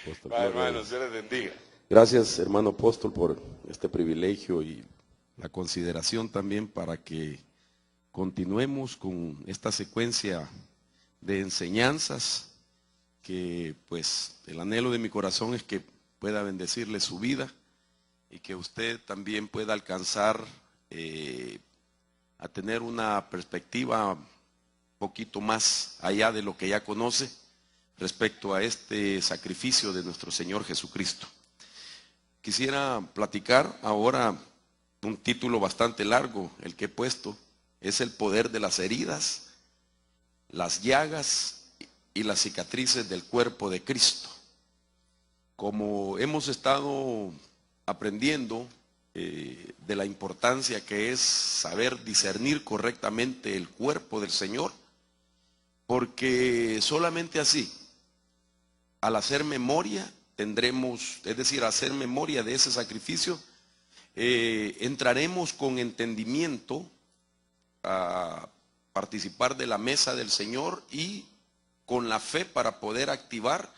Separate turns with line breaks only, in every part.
apóstol.
Va, hermanos, Dios les bendiga.
Gracias, hermano apóstol, por este privilegio y la consideración también para que continuemos con esta secuencia de enseñanzas que pues el anhelo de mi corazón es que pueda bendecirle su vida y que usted también pueda alcanzar a tener una perspectiva un poquito más allá de lo que ya conoce respecto a este sacrificio de nuestro Señor Jesucristo. Quisiera platicar ahora un título bastante largo, el que he puesto, es el poder de las heridas, las llagas y las cicatrices del cuerpo de Cristo. Como hemos estado aprendiendo de la importancia que es saber discernir correctamente el cuerpo del Señor, porque solamente así, al hacer memoria, tendremos, es decir, hacer memoria de ese sacrificio, entraremos con entendimiento a participar de la mesa del Señor y con la fe para poder activar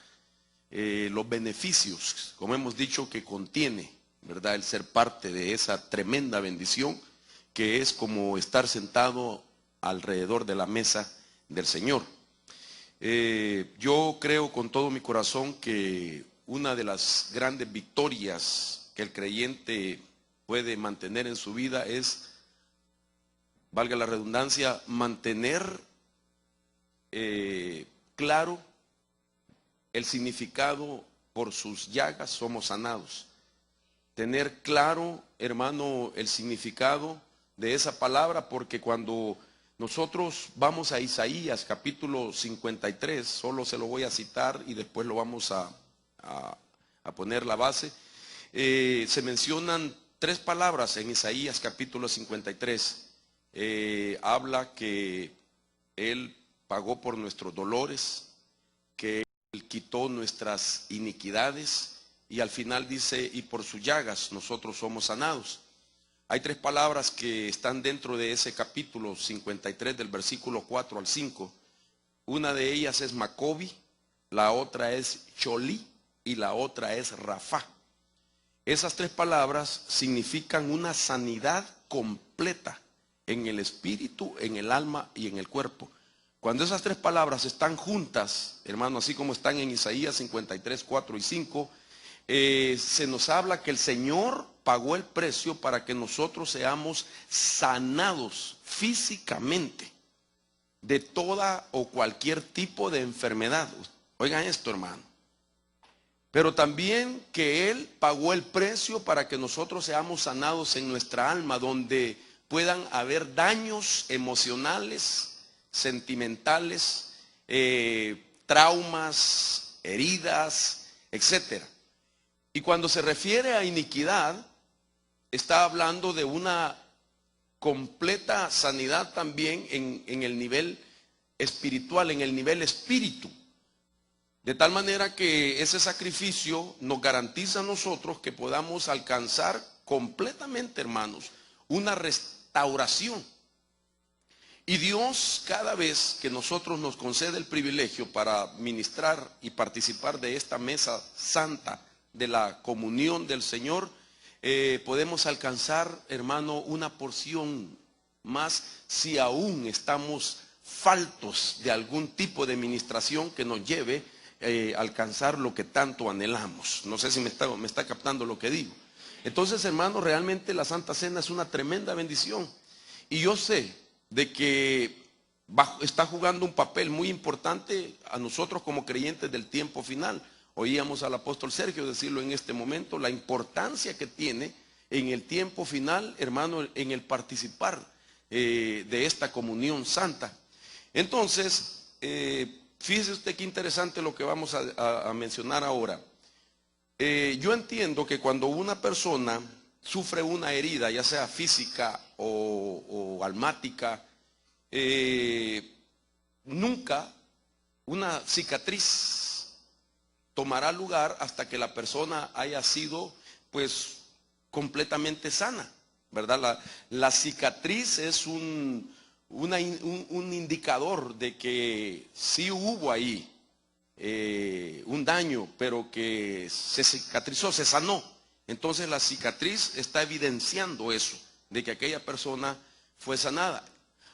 los beneficios, como hemos dicho, que contiene, ¿verdad?, el ser parte de esa tremenda bendición que es como estar sentado alrededor de la mesa del Señor. Yo creo con todo mi corazón que una de las grandes victorias que el creyente puede mantener en su vida es, valga la redundancia, mantener claro el significado: por sus llagas somos sanados. Tener claro, hermano, el significado de esa palabra, porque cuando nosotros vamos a Isaías capítulo 53, solo se lo voy a citar y después lo vamos a poner la base, se mencionan tres palabras en Isaías capítulo 53. Habla que Él pagó por nuestros dolores, que Él quitó nuestras iniquidades, y al final dice, y por sus llagas nosotros somos sanados. Hay tres palabras que están dentro de ese capítulo 53 del versículo 4 al 5. Una de ellas es Macobi, la otra es Cholí y la otra es Rafá. Esas tres palabras significan una sanidad completa en el espíritu, en el alma y en el cuerpo. Cuando esas tres palabras están juntas, hermano, así como están en Isaías 53, 4 y 5, se nos habla que el Señor pagó el precio para que nosotros seamos sanados físicamente de toda o cualquier tipo de enfermedad. Oigan esto, hermano. Pero también que Él pagó el precio para que nosotros seamos sanados en nuestra alma, donde puedan haber daños emocionales, sentimentales, traumas, heridas, etcétera. Y cuando se refiere a iniquidad, está hablando de una completa sanidad también en el nivel espiritual, en el nivel espíritu. De tal manera que ese sacrificio nos garantiza a nosotros que podamos alcanzar completamente, hermanos, una restauración. Y Dios, cada vez que nosotros nos concede el privilegio para ministrar y participar de esta mesa santa, de la comunión del Señor, podemos alcanzar, hermano, una porción más si aún estamos faltos de algún tipo de ministración que nos lleve a alcanzar lo que tanto anhelamos. No sé si me está captando lo que digo. Entonces, hermano, realmente la Santa Cena es una tremenda bendición. Y yo sé de que está jugando un papel muy importante a nosotros como creyentes del tiempo final. Oíamos al apóstol Sergio decirlo en este momento, la importancia que tiene en el tiempo final, hermano, en el participar de esta comunión santa. Entonces, fíjese usted qué interesante lo que vamos a mencionar ahora. Yo entiendo que cuando una persona sufre una herida, ya sea física o almática, nunca una cicatriz tomará lugar hasta que la persona haya sido pues completamente sana, ¿verdad? La cicatriz es un indicador de que sí hubo ahí un daño, pero que se cicatrizó, se sanó. Entonces la cicatriz está evidenciando eso, de que aquella persona fue sanada.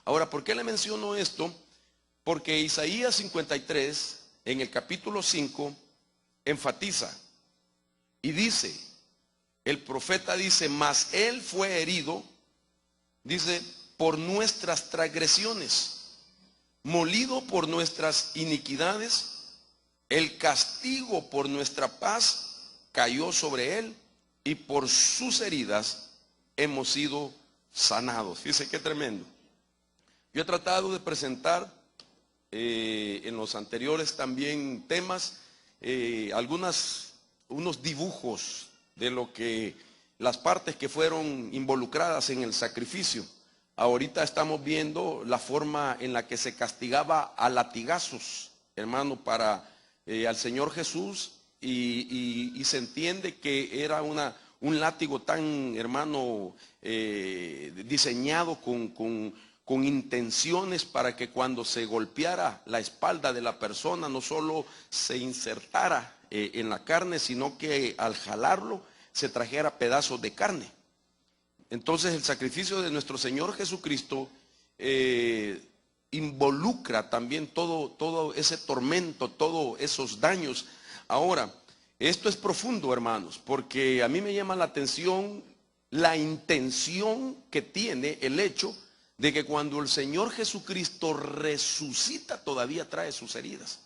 Ahora, ¿por qué le menciono esto? Porque Isaías 53, en el capítulo 5, enfatiza y dice, el profeta dice, mas él fue herido, dice, por nuestras transgresiones, molido por nuestras iniquidades, el castigo por nuestra paz cayó sobre él, y por sus heridas hemos sido sanados. Fíjese qué tremendo. Yo he tratado de presentar en los anteriores también temas unos dibujos de lo que las partes que fueron involucradas en el sacrificio. Ahorita estamos viendo la forma en la que se castigaba a latigazos, hermano, para al Señor Jesús, y se entiende que era un látigo tan, hermano, diseñado con intenciones para que cuando se golpeara la espalda de la persona no solo se insertara en la carne, sino que al jalarlo se trajera pedazos de carne. Entonces el sacrificio de nuestro Señor Jesucristo involucra también todo ese tormento, todos esos daños. Ahora, esto es profundo, hermanos, porque a mí me llama la atención la intención que tiene el hecho de que cuando el Señor Jesucristo resucita todavía trae sus heridas.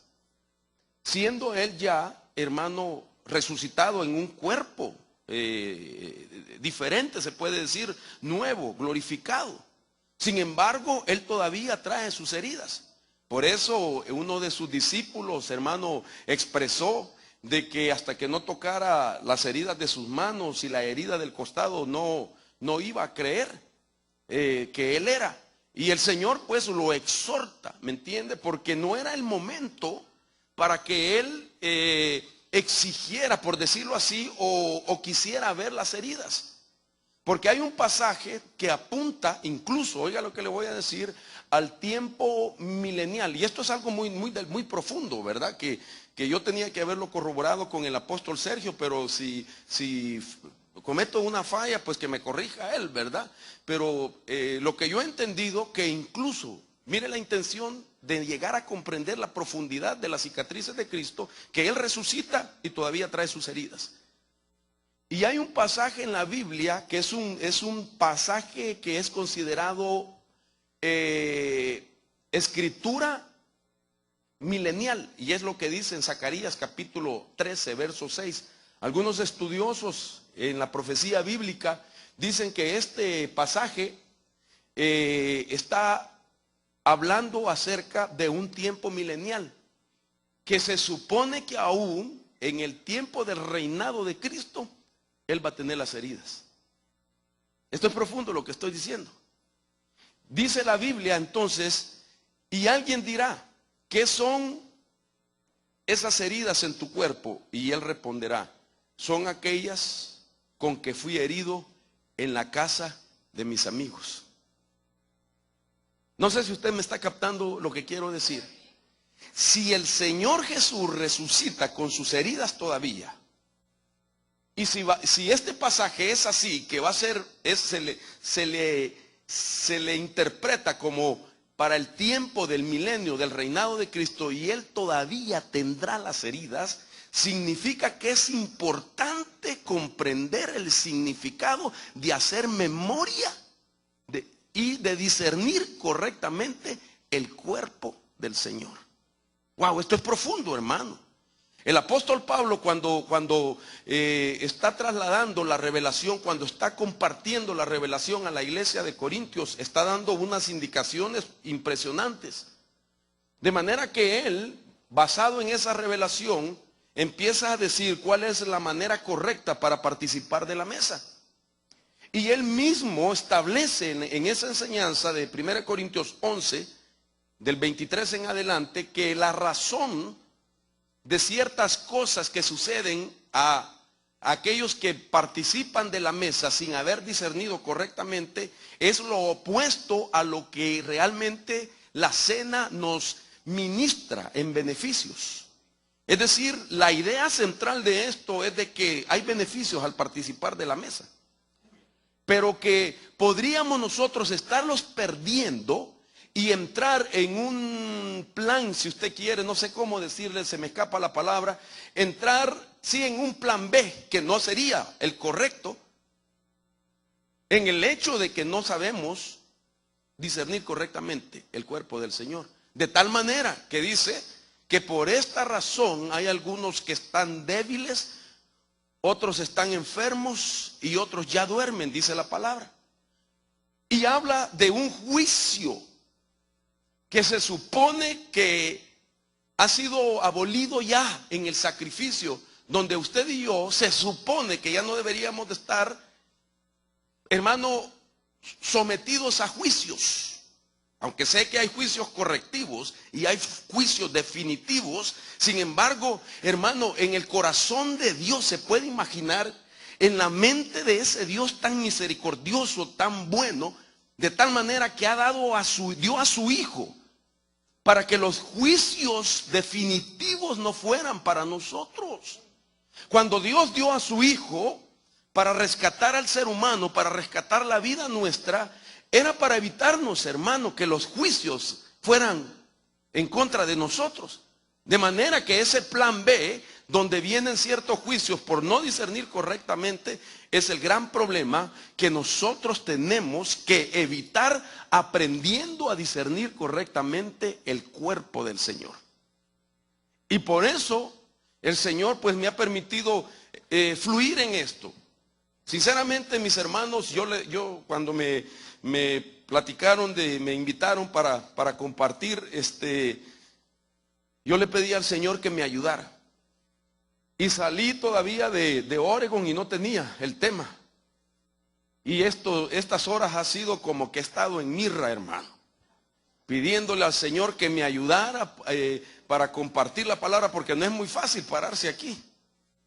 Siendo Él ya, hermano, resucitado en un cuerpo diferente, se puede decir, nuevo, glorificado. Sin embargo, Él todavía trae sus heridas. Por eso uno de sus discípulos, hermano, expresó de que hasta que no tocara las heridas de sus manos y la herida del costado no iba a creer que Él era. Y el Señor pues lo exhorta, ¿me entiende? Porque no era el momento para que Él exigiera, por decirlo así, o quisiera ver las heridas. Porque hay un pasaje que apunta incluso, oiga lo que le voy a decir, al tiempo milenial. Y esto es algo muy profundo, ¿verdad? Que yo tenía que haberlo corroborado con el apóstol Sergio, pero si cometo una falla, pues que me corrija él, ¿verdad? Pero lo que yo he entendido, que incluso, mire la intención de llegar a comprender la profundidad de las cicatrices de Cristo, que Él resucita y todavía trae sus heridas. Y hay un pasaje en la Biblia que es un pasaje que es considerado escritura milenial, y es lo que dice en Zacarías capítulo 13, verso 6. Algunos estudiosos en la profecía bíblica dicen que este pasaje está hablando acerca de un tiempo milenial, que se supone que aún en el tiempo del reinado de Cristo, Él va a tener las heridas. Esto es profundo lo que estoy diciendo. Dice la Biblia entonces, y alguien dirá, ¿qué son esas heridas en tu cuerpo? Y Él responderá, son aquellas con que fui herido en la casa de mis amigos. No sé si usted me está captando lo que quiero decir. Si el Señor Jesús resucita con sus heridas todavía, y si este pasaje es así, que va a ser, se le interpreta como para el tiempo del milenio, del reinado de Cristo, y Él todavía tendrá las heridas, significa que es importante comprender el significado de hacer memoria y de discernir correctamente el cuerpo del Señor. Wow, esto es profundo, hermano. El apóstol Pablo cuando está trasladando la revelación, cuando está compartiendo la revelación a la iglesia de Corintios, está dando unas indicaciones impresionantes. De manera que él, basado en esa revelación, empieza a decir cuál es la manera correcta para participar de la mesa. Y él mismo establece en esa enseñanza de 1 Corintios 11, del 23 en adelante, que la razón de ciertas cosas que suceden a aquellos que participan de la mesa sin haber discernido correctamente es lo opuesto a lo que realmente la cena nos ministra en beneficios. Es decir, la idea central de esto es de que hay beneficios al participar de la mesa, pero que podríamos nosotros estarlos perdiendo y entrar en un plan, si usted quiere, no sé cómo decirle, se me escapa la palabra, entrar, sí, en un plan B, que no sería el correcto, en el hecho de que no sabemos discernir correctamente el cuerpo del Señor. De tal manera que dice que por esta razón hay algunos que están débiles, otros están enfermos y otros ya duermen, dice la palabra. Y habla de un juicio que se supone que ha sido abolido ya en el sacrificio, donde usted y yo se supone que ya no deberíamos de estar, hermano, sometidos a juicios. Aunque sé que hay juicios correctivos y hay juicios definitivos, sin embargo, hermano, en el corazón de Dios se puede imaginar, en la mente de ese Dios tan misericordioso, tan bueno, de tal manera que dio a su Hijo para que los juicios definitivos no fueran para nosotros. Cuando Dios dio a su Hijo para rescatar al ser humano, para rescatar la vida nuestra, era para evitarnos, hermano, que los juicios fueran en contra de nosotros. De manera que ese plan B, donde vienen ciertos juicios por no discernir correctamente, es el gran problema que nosotros tenemos que evitar aprendiendo a discernir correctamente el cuerpo del Señor. Y por eso el Señor pues me ha permitido fluir en esto. Sinceramente, mis hermanos, yo cuando me platicaron, me invitaron para compartir, yo le pedí al Señor que me ayudara. Y salí todavía de Oregon y no tenía el tema. Y estas horas ha sido como que he estado en mirra, hermano, pidiéndole al Señor que me ayudara para compartir la palabra, porque no es muy fácil pararse aquí,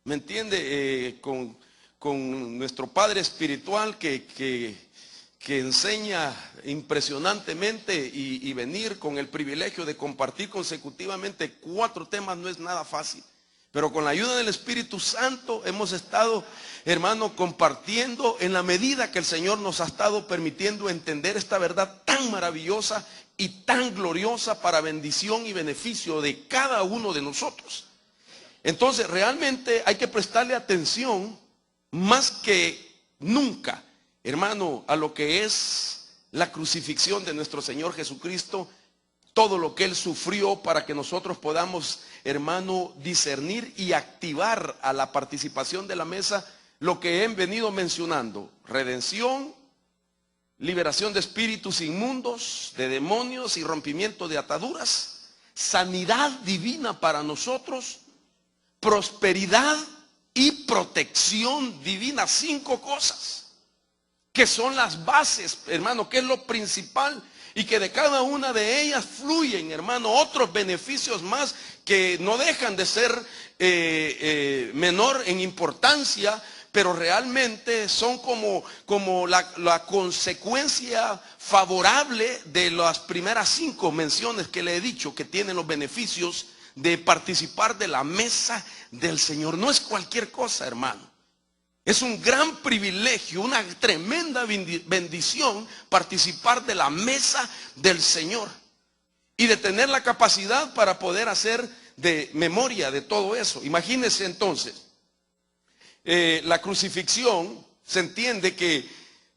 ¿me entiende? Con nuestro Padre espiritual que enseña impresionantemente y venir con el privilegio de compartir consecutivamente 4 temas no es nada fácil. Pero con la ayuda del Espíritu Santo hemos estado, hermano, compartiendo en la medida que el Señor nos ha estado permitiendo entender esta verdad tan maravillosa y tan gloriosa para bendición y beneficio de cada uno de nosotros. Entonces, realmente hay que prestarle atención más que nunca, hermano, a lo que es la crucifixión de nuestro Señor Jesucristo, todo lo que Él sufrió para que nosotros podamos, hermano, discernir y activar a la participación de la mesa lo que he venido mencionando: redención, liberación de espíritus inmundos, de demonios y rompimiento de ataduras, sanidad divina para nosotros, prosperidad y protección divina. 5 cosas que son las bases, hermano, que es lo principal, y que de cada una de ellas fluyen, hermano, otros beneficios más que no dejan de ser menor en importancia, pero realmente son como la consecuencia favorable de las primeras 5 menciones que le he dicho, que tienen los beneficios de participar de la mesa del Señor. No es cualquier cosa, hermano. Es un gran privilegio, una tremenda bendición participar de la mesa del Señor y de tener la capacidad para poder hacer de memoria de todo eso. Imagínense entonces, la crucifixión, se entiende que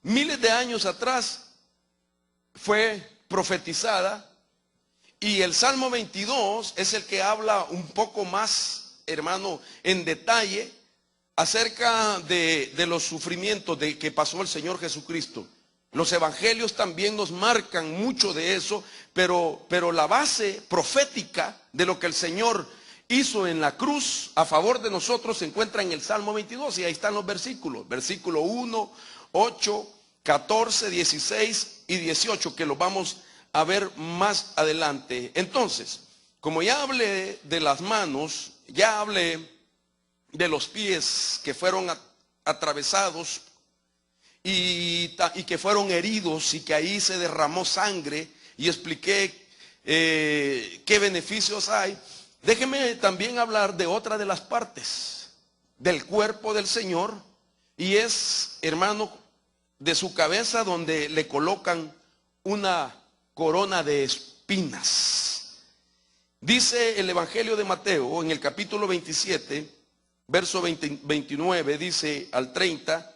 miles de años atrás fue profetizada, y el Salmo 22 es el que habla un poco más, hermano, en detalle acerca de los sufrimientos de que pasó el Señor Jesucristo. Los evangelios también nos marcan mucho de eso, pero la base profética de lo que el Señor hizo en la cruz a favor de nosotros se encuentra en el Salmo 22, y ahí están los versículos: versículo 1, 8, 14, 16 y 18, que los vamos a ver más adelante. Entonces, como ya hablé de las manos, ya hablé de los pies que fueron atravesados y que fueron heridos, y que ahí se derramó sangre, y expliqué qué beneficios hay. déjeme también hablar de otra de las partes del cuerpo del Señor, y es, hermano, de su cabeza donde le colocan una corona de espinas. Dice el Evangelio de Mateo en el capítulo 27, verso 29, dice al 30,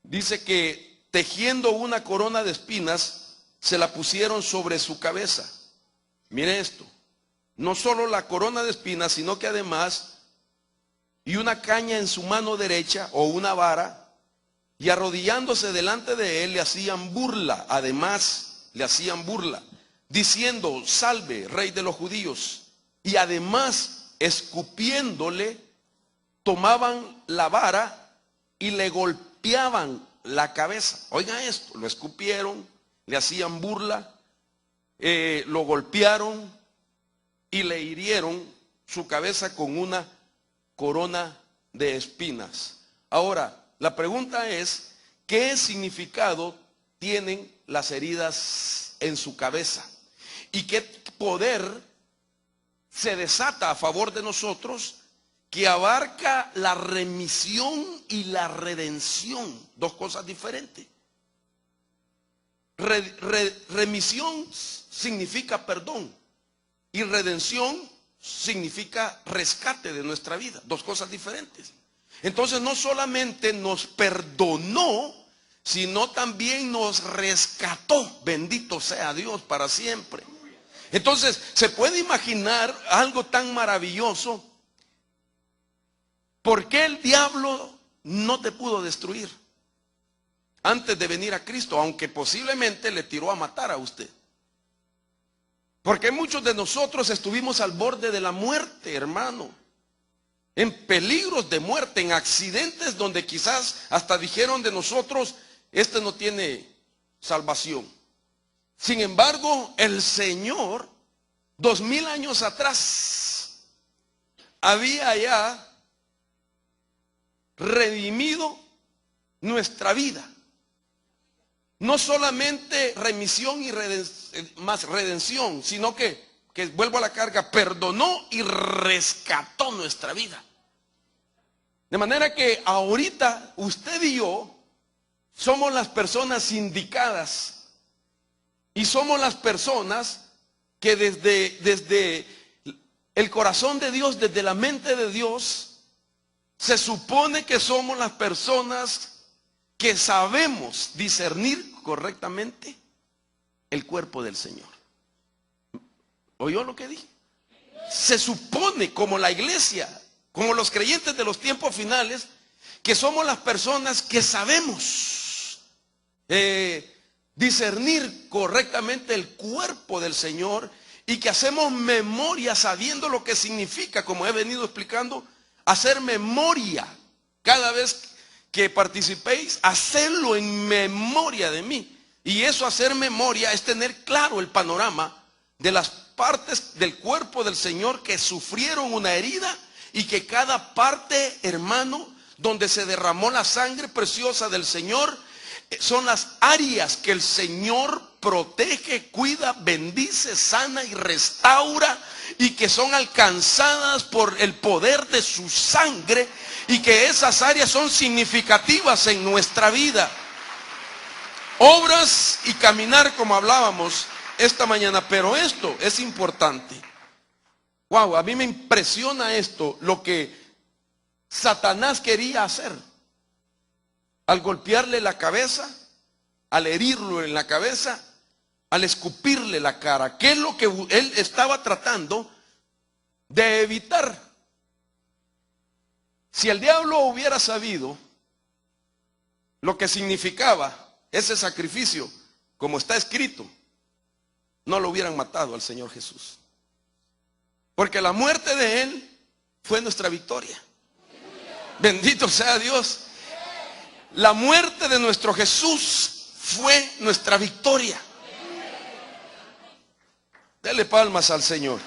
dice que tejiendo una corona de espinas se la pusieron sobre su cabeza. Mire esto, no solo la corona de espinas, sino que además, y una caña en su mano derecha o una vara, y arrodillándose delante de él le hacían burla. Además le hacían burla, diciendo: salve, rey de los judíos. Y además, escupiéndole, tomaban la vara y le golpeaban la cabeza. Oiga esto, lo escupieron, le hacían burla, lo golpearon y le hirieron su cabeza con una corona de espinas. Ahora, la pregunta es, ¿qué significado tienen las heridas en su cabeza? ¿Y qué poder se desata a favor de nosotros que abarca la remisión y la redención? Dos cosas diferentes. Remisión significa perdón y redención significa rescate de nuestra vida. Dos cosas diferentes. Entonces no solamente nos perdonó, sino también nos rescató. Bendito sea Dios para siempre. Entonces se puede imaginar algo tan maravilloso. ¿Por qué el diablo no te pudo destruir antes de venir a Cristo? Aunque posiblemente le tiró a matar a usted. Porque muchos de nosotros estuvimos al borde de la muerte, hermano. En peligros de muerte, en accidentes donde quizás hasta dijeron de nosotros: este no tiene salvación. Sin embargo, el Señor, 2000 años atrás, había ya redimido nuestra vida. No solamente remisión y más redención, sino que vuelvo a la carga, perdonó y rescató nuestra vida. De manera que ahorita usted y yo somos las personas indicadas y somos las personas que desde el corazón de Dios, desde la mente de Dios, se supone que somos las personas que sabemos discernir correctamente el cuerpo del Señor. ¿Oyó lo que dije? Se supone, como la iglesia, como los creyentes de los tiempos finales, que somos las personas que sabemos discernir correctamente el cuerpo del Señor, y que hacemos memoria sabiendo lo que significa, como he venido explicando, hacer memoria. Cada vez que participéis, hacerlo en memoria de mí. Y eso, hacer memoria, es tener claro el panorama de las partes del cuerpo del Señor que sufrieron una herida, y que cada parte, hermano, donde se derramó la sangre preciosa del Señor, son las áreas que el Señor protege, cuida, bendice, sana y restaura, y que son alcanzadas por el poder de su sangre, y que esas áreas son significativas en nuestra vida. Obras y caminar, como hablábamos esta mañana, pero esto es importante. Wow, a mí me impresiona esto, lo que Satanás quería hacer al golpearle la cabeza, al herirlo en la cabeza, al escupirle la cara. ¿Qué es lo que él estaba tratando de evitar? Si el diablo hubiera sabido lo que significaba ese sacrificio, como está escrito, no lo hubieran matado al Señor Jesús. Porque la muerte de Él fue nuestra victoria. Bendito sea Dios. La muerte de nuestro Jesús fue nuestra victoria. Dele palmas al Señor.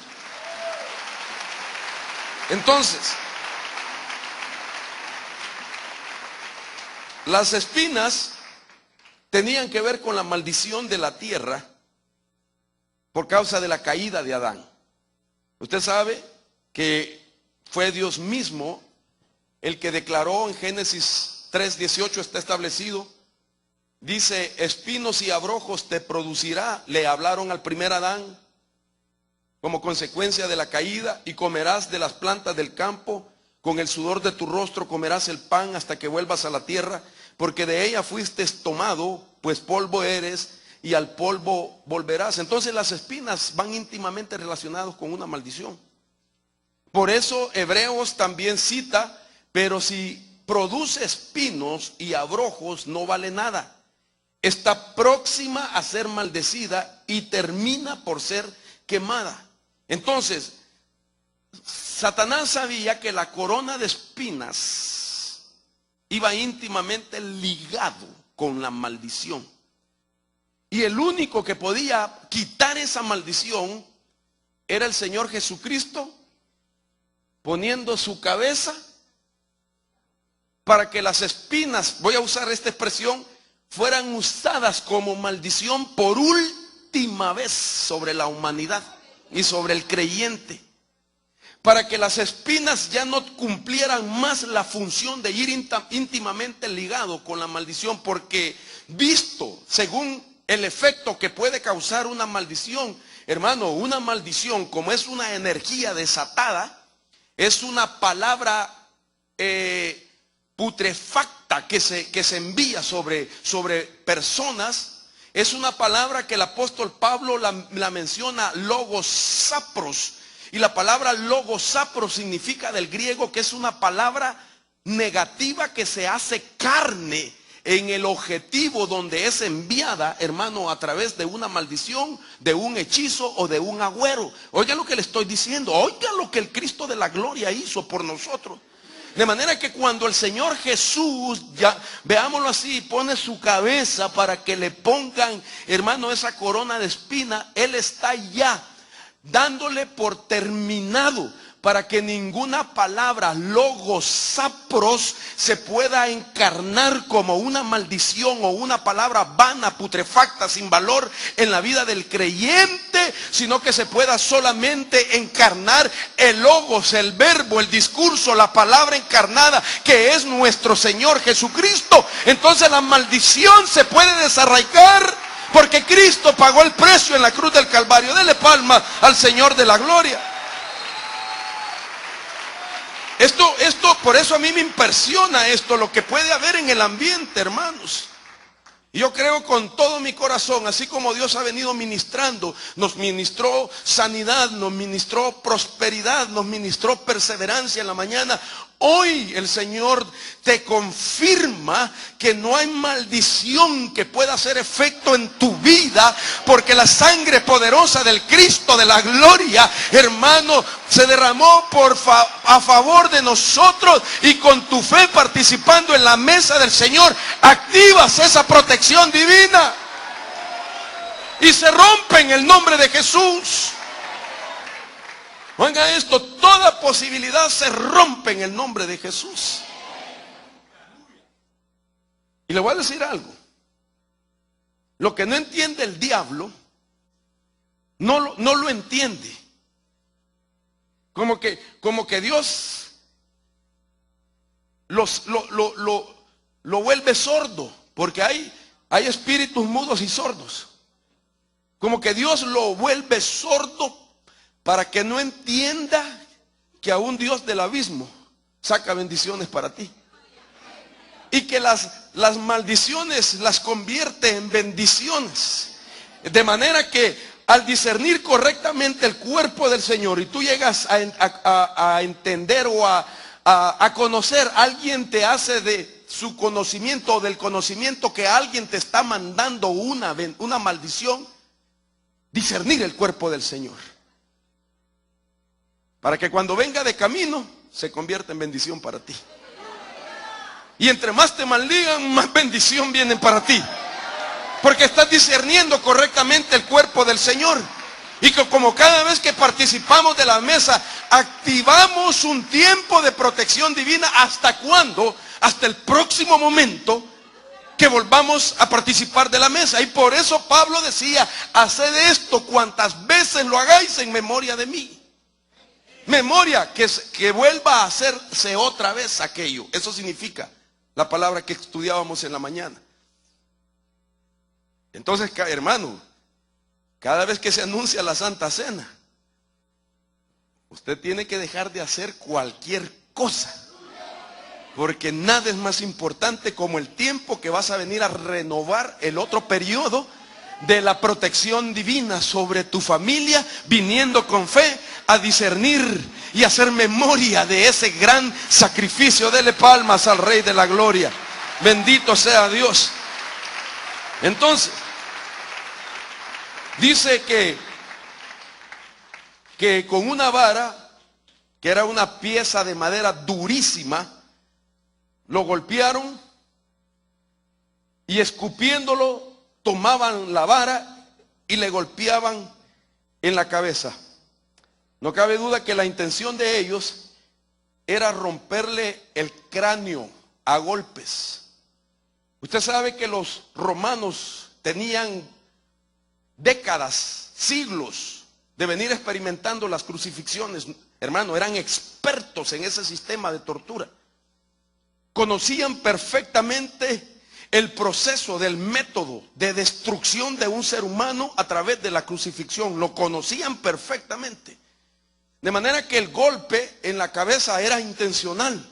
Entonces, las espinas tenían que ver con la maldición de la tierra por causa de la caída de Adán. Usted sabe que fue Dios mismo el que declaró en Génesis 3:18, está establecido, dice, espinos y abrojos te producirá, le hablaron al primer Adán, como consecuencia de la caída, y comerás de las plantas del campo, con el sudor de tu rostro comerás el pan hasta que vuelvas a la tierra, porque de ella fuiste tomado, pues polvo eres, y al polvo volverás. Entonces las espinas van íntimamente relacionadas con una maldición. Por eso Hebreos también cita, pero si produce espinos y abrojos no vale nada. Está próxima a ser maldecida y termina por ser quemada. Entonces, Satanás sabía que la corona de espinas iba íntimamente ligado con la maldición. Y el único que podía quitar esa maldición era el Señor Jesucristo, poniendo su cabeza para que las espinas, voy a usar esta expresión, fueran usadas como maldición por última vez sobre la humanidad y sobre el creyente, para que las espinas ya no cumplieran más la función de ir íntimamente ligado con la maldición, porque visto según el efecto que puede causar una maldición, hermano, una maldición como es una energía desatada, es una palabra putrefacta que se envía sobre personas. Es una palabra que el apóstol Pablo la menciona logosapros. Y la palabra logosapros significa del griego que es una palabra negativa que se hace carne en el objetivo donde es enviada, hermano, a través de una maldición, de un hechizo o de un agüero. Oiga lo que le estoy diciendo, oiga lo que el Cristo de la gloria hizo por nosotros. De manera que cuando el Señor Jesús, ya veámoslo así, pone su cabeza para que le pongan, hermano, esa corona de espina, Él está ya dándole por terminado, para que ninguna palabra logosapros se pueda encarnar como una maldición o una palabra vana, putrefacta, sin valor en la vida del creyente, sino que se pueda solamente encarnar el logos, el verbo, el discurso, la palabra encarnada, que es nuestro Señor Jesucristo. Entonces la maldición se puede desarraigar, porque Cristo pagó el precio en la cruz del Calvario. Dele palma al Señor de la gloria. Esto, por eso a mí me impresiona esto, lo que puede haber en el ambiente, hermanos. Y yo creo con todo mi corazón, así como Dios ha venido ministrando, nos ministró sanidad, nos ministró prosperidad, nos ministró perseverancia en la mañana. Hoy el Señor te confirma que no hay maldición que pueda hacer efecto en tu vida, porque la sangre poderosa del Cristo de la gloria, hermano, se derramó a favor de nosotros, y con tu fe participando en la mesa del Señor, activas esa protección divina y se rompe en el nombre de Jesús. Oiga esto, toda posibilidad se rompe en el nombre de Jesús. Y le voy a decir algo. Lo que no entiende el diablo, no lo entiende. Como que Dios lo vuelve sordo, porque hay espíritus mudos y sordos. Como que Dios lo vuelve sordo para que no entienda que aún Dios del abismo saca bendiciones para ti. Y que las maldiciones las convierte en bendiciones. De manera que al discernir correctamente el cuerpo del Señor, y tú llegas a entender o a conocer, alguien te hace de su conocimiento o del conocimiento que alguien te está mandando una maldición, discernir el cuerpo del Señor, para que cuando venga de camino se convierta en bendición para ti. Y entre más te maldigan, más bendición viene para ti, porque estás discerniendo correctamente el cuerpo del Señor. Y que como cada vez que participamos de la mesa, activamos un tiempo de protección divina. ¿Hasta cuándo? Hasta el próximo momento que volvamos a participar de la mesa. Y por eso Pablo decía: haced esto cuantas veces lo hagáis en memoria de mí. memoria, que vuelva a hacerse otra vez aquello. Eso significa la palabra que estudiábamos en la mañana. Entonces, hermano, cada vez que se anuncia la Santa Cena, usted tiene que dejar de hacer cualquier cosa, porque nada es más importante como el tiempo que vas a venir a renovar el otro periodo de la protección divina sobre tu familia, viniendo con fe a discernir y hacer memoria de ese gran sacrificio. Dele palmas al Rey de la Gloria. Bendito sea Dios. Entonces, dice que con una vara, que era una pieza de madera durísima, lo golpearon y escupiéndolo tomaban la vara y le golpeaban en la cabeza. No cabe duda que la intención de ellos era romperle el cráneo a golpes. Usted sabe que los romanos tenían décadas, siglos de venir experimentando las crucifixiones. Hermano, eran expertos en ese sistema de tortura. Conocían perfectamente el proceso del método de destrucción de un ser humano a través de la crucifixión. Lo conocían perfectamente. De manera que el golpe en la cabeza era intencional.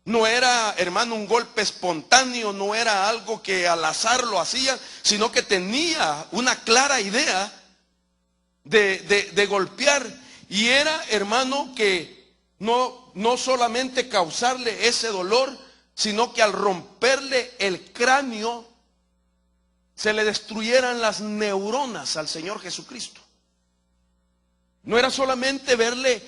No era, hermano, un golpe espontáneo, no era algo que al azar lo hacía, sino que tenía una clara idea de golpear. Y era, hermano, que no solamente causarle ese dolor, sino que al romperle el cráneo se le destruyeran las neuronas al Señor Jesucristo. No era solamente verle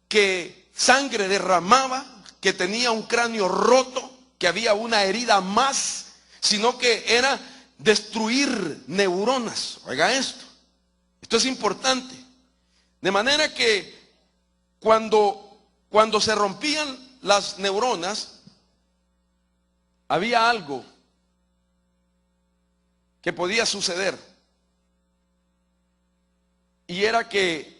que sangre derramaba, que tenía un cráneo roto, que había una herida más, sino que era destruir neuronas. Oiga esto es importante. De manera que cuando se rompían las neuronas, había algo que podía suceder, y era que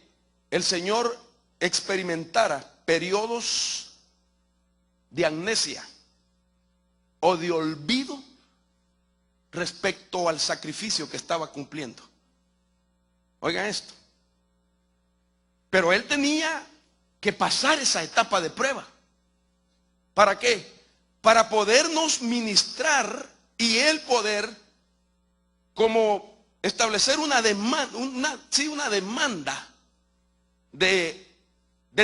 el Señor experimentara periodos de amnesia o de olvido respecto al sacrificio que estaba cumpliendo. Oigan esto. Pero él tenía que pasar esa etapa de prueba. ¿Para qué? Para podernos ministrar y él poder como establecer una demanda, una demanda de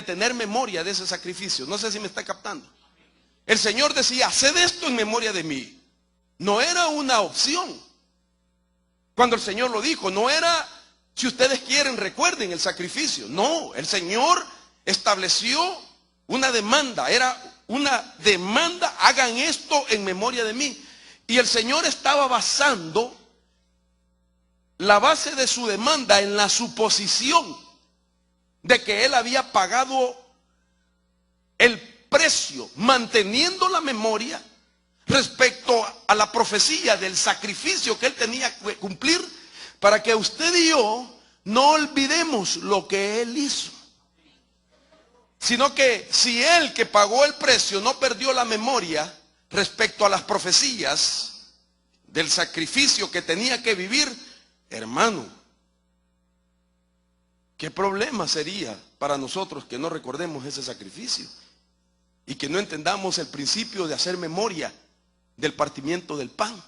tener memoria de ese sacrificio. No sé si me está captando. El Señor decía, haced esto en memoria de mí. No era una opción. Cuando el Señor lo dijo, no era, si ustedes quieren, recuerden el sacrificio. No, el Señor estableció una demanda. Era una demanda, hagan esto en memoria de mí. Y el Señor estaba basando la base de su demanda en la suposición de que él había pagado el precio, manteniendo la memoria respecto a la profecía del sacrificio que él tenía que cumplir, para que usted y yo no olvidemos lo que él hizo. Sino que si él, que pagó el precio, no perdió la memoria respecto a las profecías del sacrificio que tenía que vivir, hermano, ¿qué problema sería para nosotros que no recordemos ese sacrificio y que no entendamos el principio de hacer memoria del partimiento del pan?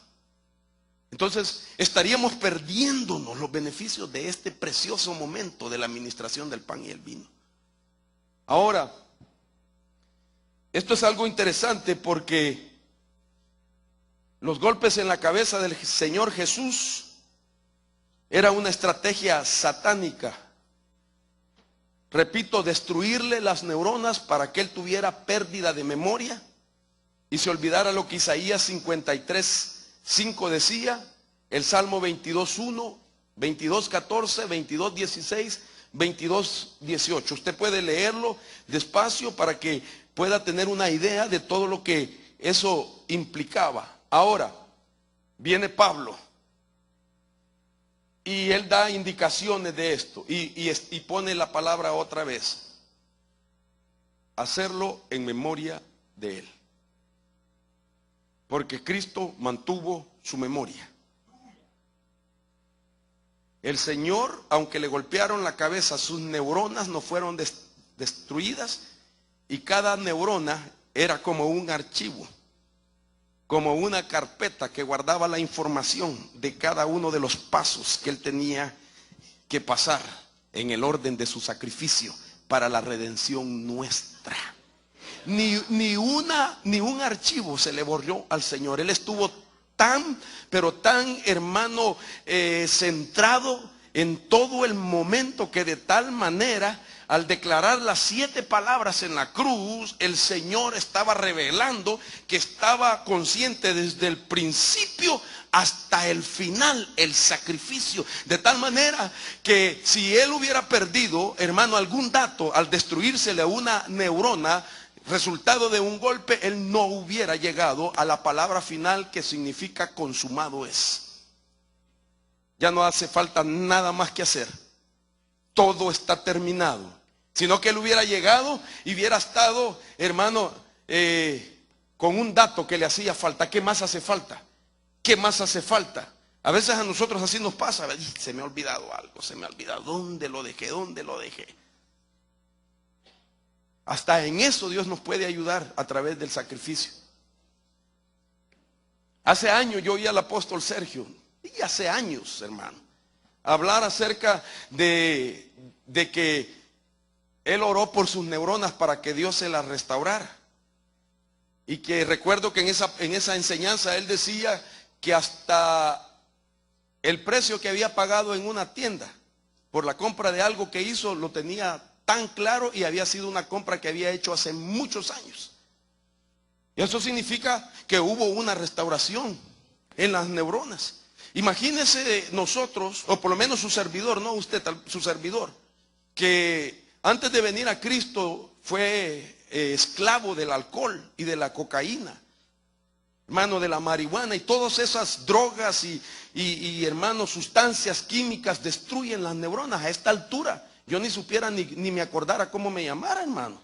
Entonces estaríamos perdiéndonos los beneficios de este precioso momento de la administración del pan y el vino. Ahora, esto es algo interesante porque los golpes en la cabeza del Señor Jesús era una estrategia satánica. Repito, destruirle las neuronas para que él tuviera pérdida de memoria y se olvidara lo que Isaías 53:5 decía, el Salmo 22:1, 22:14, 22:16, 22:18. Usted puede leerlo despacio para que pueda tener una idea de todo lo que eso implicaba. Ahora, viene Pablo y él da indicaciones de esto y pone la palabra otra vez. hacerlo en memoria de Él. Porque Cristo mantuvo su memoria. El Señor, aunque le golpearon la cabeza, sus neuronas no fueron destruidas, y cada neurona era como un archivo, como una carpeta que guardaba la información de cada uno de los pasos que Él tenía que pasar en el orden de su sacrificio para la redención nuestra. Ni un archivo se le borró al Señor. Él estuvo tan, pero tan, hermano, centrado en todo el momento, que de tal manera, al declarar las 7 palabras en la cruz, el Señor estaba revelando que estaba consciente desde el principio hasta el final el sacrificio. De tal manera que si Él hubiera perdido, hermano, algún dato al destruírsele una neurona, resultado de un golpe, Él no hubiera llegado a la palabra final, que significa consumado es. Ya no hace falta nada más que hacer. Todo está terminado. Sino que Él hubiera llegado y hubiera estado, hermano, con un dato que le hacía falta. ¿Qué más hace falta? ¿Qué más hace falta? A veces a nosotros así nos pasa. Se me ha olvidado algo, se me ha olvidado. ¿Dónde lo dejé? ¿Dónde lo dejé? Hasta en eso Dios nos puede ayudar a través del sacrificio. Hace años yo oí al apóstol Sergio, y hace años, hermano, hablar acerca de que él oró por sus neuronas para que Dios se las restaurara. Y que recuerdo que en esa enseñanza él decía que hasta el precio que había pagado en una tienda por la compra de algo que hizo lo tenía tan claro, y había sido una compra que había hecho hace muchos años. Y eso significa que hubo una restauración en las neuronas. Imagínese nosotros, o por lo menos su servidor, no usted, su servidor, que antes de venir a Cristo fue esclavo del alcohol y de la cocaína, hermano, de la marihuana, y todas esas drogas y hermano, sustancias químicas destruyen las neuronas. A esta altura yo ni supiera ni me acordara cómo me llamara, hermano.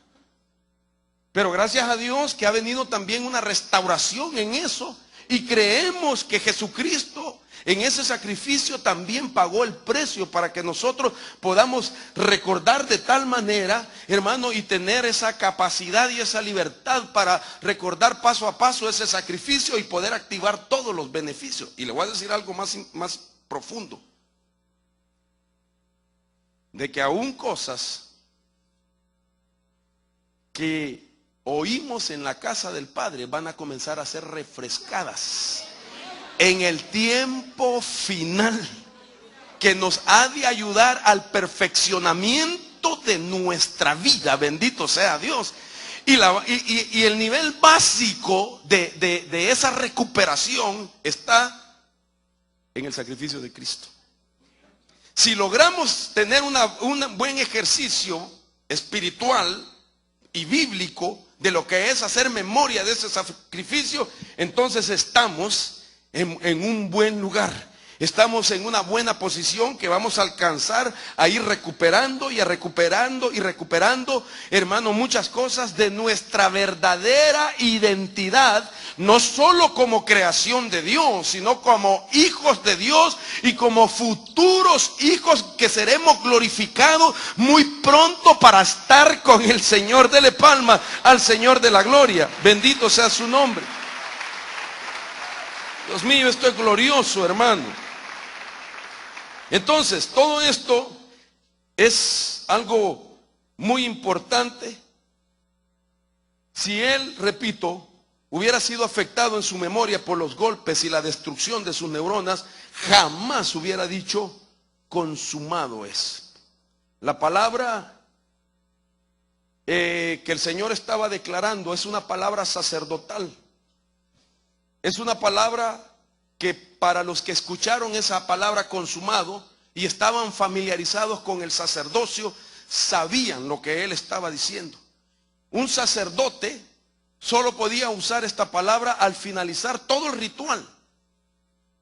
Pero gracias a Dios que ha venido también una restauración en eso, y creemos que Jesucristo en ese sacrificio también pagó el precio para que nosotros podamos recordar de tal manera, hermano, y tener esa capacidad y esa libertad para recordar paso a paso ese sacrificio y poder activar todos los beneficios. Y le voy a decir algo más profundo, de que aún cosas que oímos en la casa del Padre van a comenzar a ser refrescadas en el tiempo final, que nos ha de ayudar al perfeccionamiento de nuestra vida. Bendito sea Dios. Y el nivel básico de esa recuperación está en el sacrificio de Cristo. Si logramos tener un buen ejercicio espiritual y bíblico de lo que es hacer memoria de ese sacrificio, entonces estamos en un buen lugar. Estamos en una buena posición que vamos a alcanzar a ir recuperando y recuperando, hermano, muchas cosas de nuestra verdadera identidad, no solo como creación de Dios, sino como hijos de Dios y como futuros hijos que seremos glorificados muy pronto para estar con el Señor. Dele palmas al Señor de la gloria. Bendito sea su nombre. Dios mío, esto es glorioso, hermano. Entonces, todo esto es algo muy importante. Si él, repito, hubiera sido afectado en su memoria por los golpes y la destrucción de sus neuronas, jamás hubiera dicho consumado es. La palabra que el Señor estaba declarando es una palabra sacerdotal. Es una palabra que para los que escucharon esa palabra consumado y estaban familiarizados con el sacerdocio, sabían lo que él estaba diciendo. Un sacerdote solo podía usar esta palabra al finalizar todo el ritual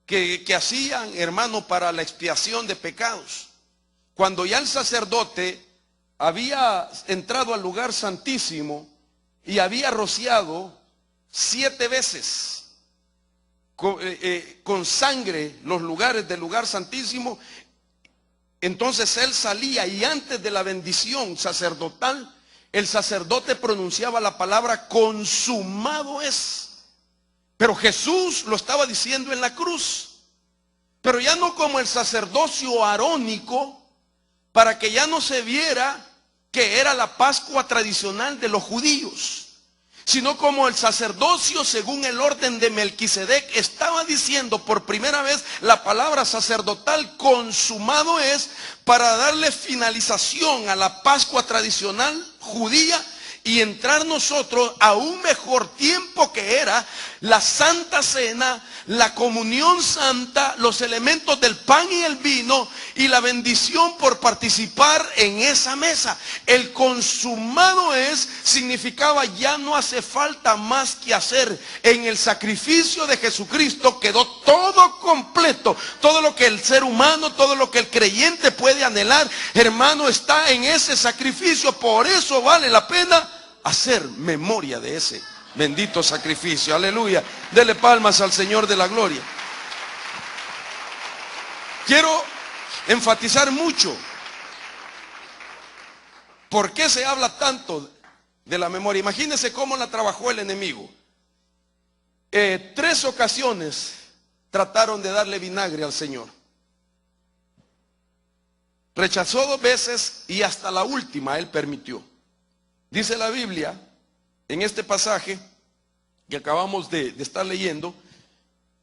que hacían, hermano, para la expiación de pecados. Cuando ya el sacerdote había entrado al lugar santísimo y había rociado 7 veces con sangre los lugares del lugar santísimo. Entonces él salía y antes de la bendición sacerdotal, el sacerdote pronunciaba la palabra consumado es. Pero Jesús lo estaba diciendo en la cruz, pero ya no como el sacerdocio arónico, para que ya no se viera que era la Pascua tradicional de los judíos, sino como el sacerdocio según el orden de Melquisedec. Estaba diciendo por primera vez la palabra sacerdotal consumado es, para darle finalización a la Pascua tradicional judía y entrar nosotros a un mejor tiempo, que era la Santa Cena, la comunión santa, los elementos del pan y el vino y la bendición por participar en esa mesa. El consumado es significaba ya no hace falta más que hacer. En el sacrificio de Jesucristo quedó todo completo. Todo lo que el ser humano, todo lo que el creyente puede anhelar, hermano, está en ese sacrificio. Por eso vale la pena hacer memoria de ese bendito sacrificio. Aleluya. Dele palmas al Señor de la gloria. Quiero enfatizar mucho por qué se habla tanto de la memoria. Imagínense cómo la trabajó el enemigo. 3 ocasiones trataron de darle vinagre al Señor. Rechazó 2 veces y hasta la última él permitió. Dice la Biblia, en este pasaje que acabamos de estar leyendo,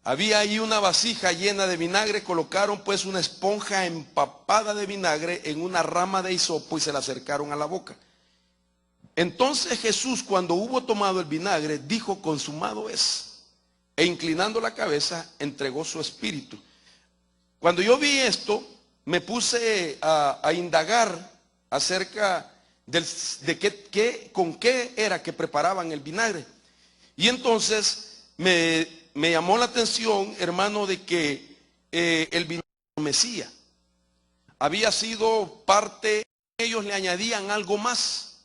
había ahí una vasija llena de vinagre, colocaron pues una esponja empapada de vinagre en una rama de hisopo y se la acercaron a la boca. Entonces Jesús, cuando hubo tomado el vinagre, dijo: consumado es. E inclinando la cabeza, entregó su espíritu. Cuando yo vi esto, me puse a indagar acerca de con qué era que preparaban el vinagre. Y entonces me llamó la atención, hermano, de que el vinagre adormecía. Había sido parte, ellos le añadían algo más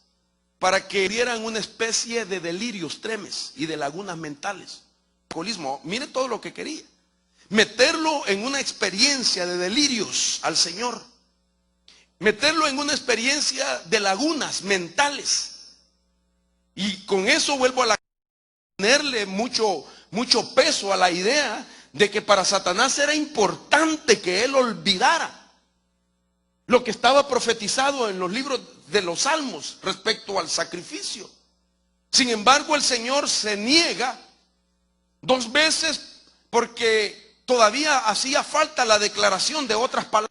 para que dieran una especie de delirios tremes y de lagunas mentales. Alcoholismo, mire todo lo que quería. Meterlo en una experiencia de delirios al Señor. Meterlo en una experiencia de lagunas mentales. Y con eso vuelvo a ponerle mucho peso a la idea de que para Satanás era importante que él olvidara lo que estaba profetizado en los libros de los Salmos respecto al sacrificio. Sin embargo, el Señor se niega 2 veces porque todavía hacía falta la declaración de otras palabras.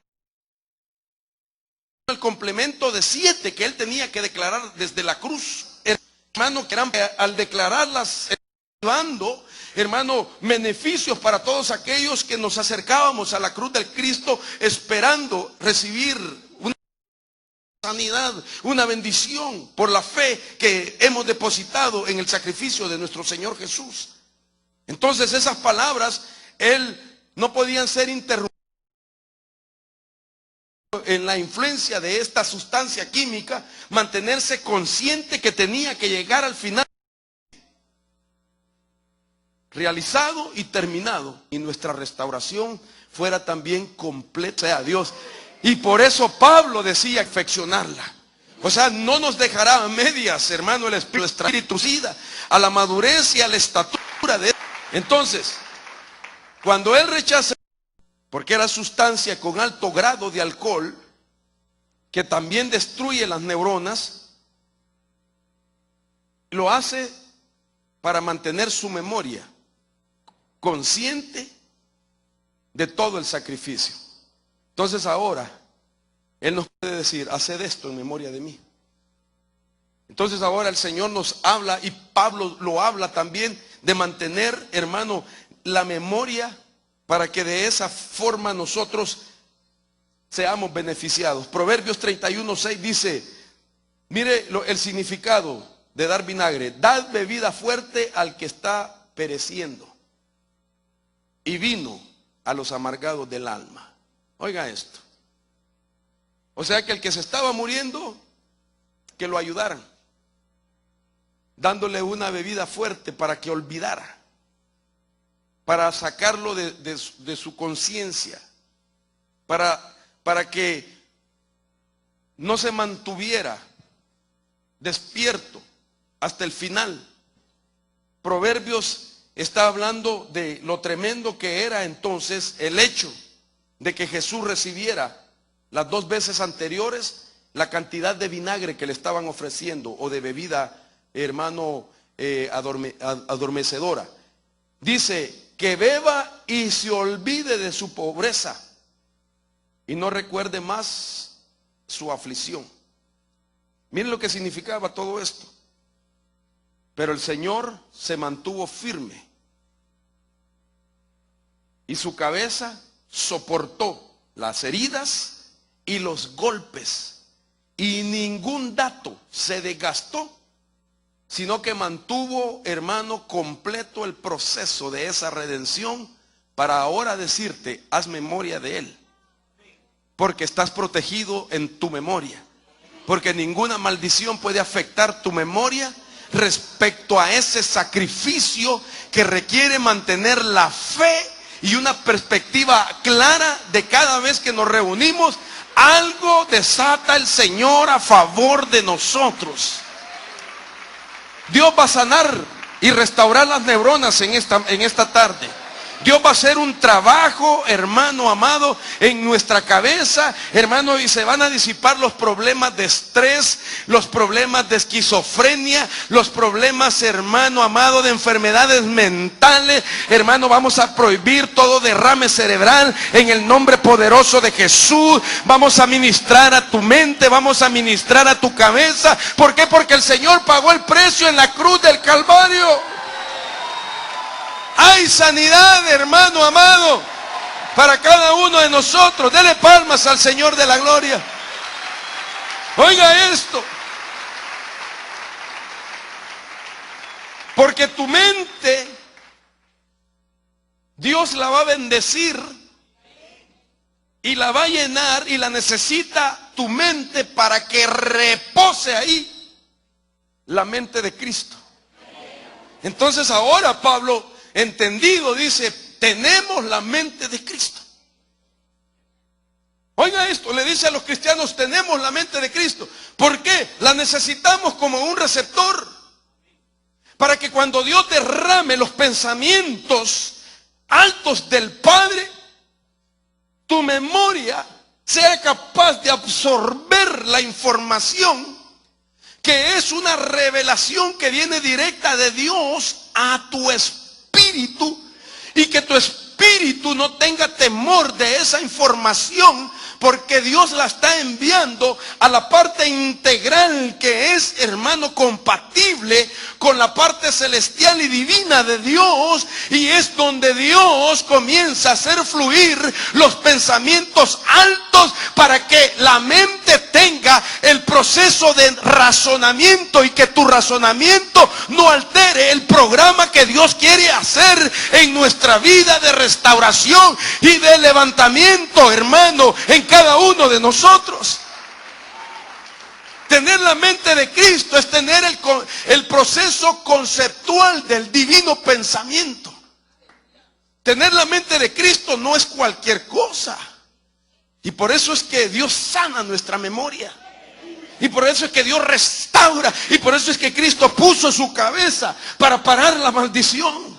El complemento de 7 que él tenía que declarar desde la cruz, hermano, que eran, al declararlas, dando, hermano, beneficios para todos aquellos que nos acercábamos a la cruz del Cristo esperando recibir una sanidad, una bendición por la fe que hemos depositado en el sacrificio de nuestro Señor Jesús. Entonces esas palabras, él no podían ser interrumpidas en la influencia de esta sustancia química, mantenerse consciente que tenía que llegar al final realizado y terminado, y nuestra restauración fuera también completa, sea Dios. Y por eso Pablo decía perfeccionarla. O sea, no nos dejará a medias, hermano, el Espíritu Sida, a la madurez y a la estatura de él. Entonces, cuando él rechaza, porque era sustancia con alto grado de alcohol, que también destruye las neuronas, lo hace para mantener su memoria consciente de todo el sacrificio. Entonces ahora, él nos puede decir: haced esto en memoria de mí. Entonces ahora el Señor nos habla, y Pablo lo habla también, de mantener, hermano, la memoria, para que de esa forma nosotros seamos beneficiados. Proverbios 31:6 dice, mire el significado de dar vinagre: dad bebida fuerte al que está pereciendo, y vino a los amargados del alma. Oiga esto. O sea que el que se estaba muriendo que lo ayudaran, dándole una bebida fuerte para que olvidara, para sacarlo de su conciencia, para que no se mantuviera despierto hasta el final. Proverbios está hablando de lo tremendo que era entonces el hecho de que Jesús recibiera las 2 veces anteriores la cantidad de vinagre que le estaban ofreciendo, o de bebida, hermano, adormecedora. Dice que beba y se olvide de su pobreza y no recuerde más su aflicción. Miren lo que significaba todo esto. Pero el Señor se mantuvo firme y su cabeza soportó las heridas y los golpes, y ningún dato se desgastó, sino que mantuvo, hermano, completo el proceso de esa redención, para ahora decirte: haz memoria de él, porque estás protegido en tu memoria, porque ninguna maldición puede afectar tu memoria respecto a ese sacrificio que requiere mantener la fe y una perspectiva clara de cada vez que nos reunimos. Algo desata el Señor a favor de nosotros. Dios va a sanar y restaurar las neuronas en esta tarde. Dios va a hacer un trabajo, hermano amado, en nuestra cabeza, hermano, y se van a disipar los problemas de estrés, los problemas de esquizofrenia, los problemas, hermano amado, de enfermedades mentales. Hermano, vamos a prohibir todo derrame cerebral en el nombre poderoso de Jesús. Vamos a ministrar a tu mente, vamos a ministrar a tu cabeza. ¿Por qué? Porque el Señor pagó el precio en la cruz del Calvario. Hay sanidad, hermano amado, para cada uno de nosotros. Dele palmas al Señor de la gloria. Oiga esto. Porque tu mente, Dios la va a bendecir y la va a llenar, y la necesita tu mente para que repose ahí la mente de Cristo. Entonces ahora Pablo, entendido, dice: tenemos la mente de Cristo. Oiga esto, le dice a los cristianos: tenemos la mente de Cristo. ¿Por qué? La necesitamos como un receptor, para que cuando Dios derrame los pensamientos altos del Padre, tu memoria sea capaz de absorber la información, que es una revelación que viene directa de Dios a tu espíritu, y que tu espíritu no tenga temor de esa información, porque Dios la está enviando a la parte integral que es, hermano, compatible con la parte celestial y divina de Dios, y es donde Dios comienza a hacer fluir los pensamientos altos para que la mente tenga el proceso de razonamiento, y que tu razonamiento no altere el programa que Dios quiere hacer en nuestra vida de restauración y de levantamiento, hermano, en cada uno de nosotros. Tener la mente de Cristo es tener el proceso conceptual del divino pensamiento. Tener la mente de Cristo no es cualquier cosa. Y por eso es que Dios sana nuestra memoria. Y por eso es que Dios restaura. Y por eso es que Cristo puso su cabeza para parar la maldición,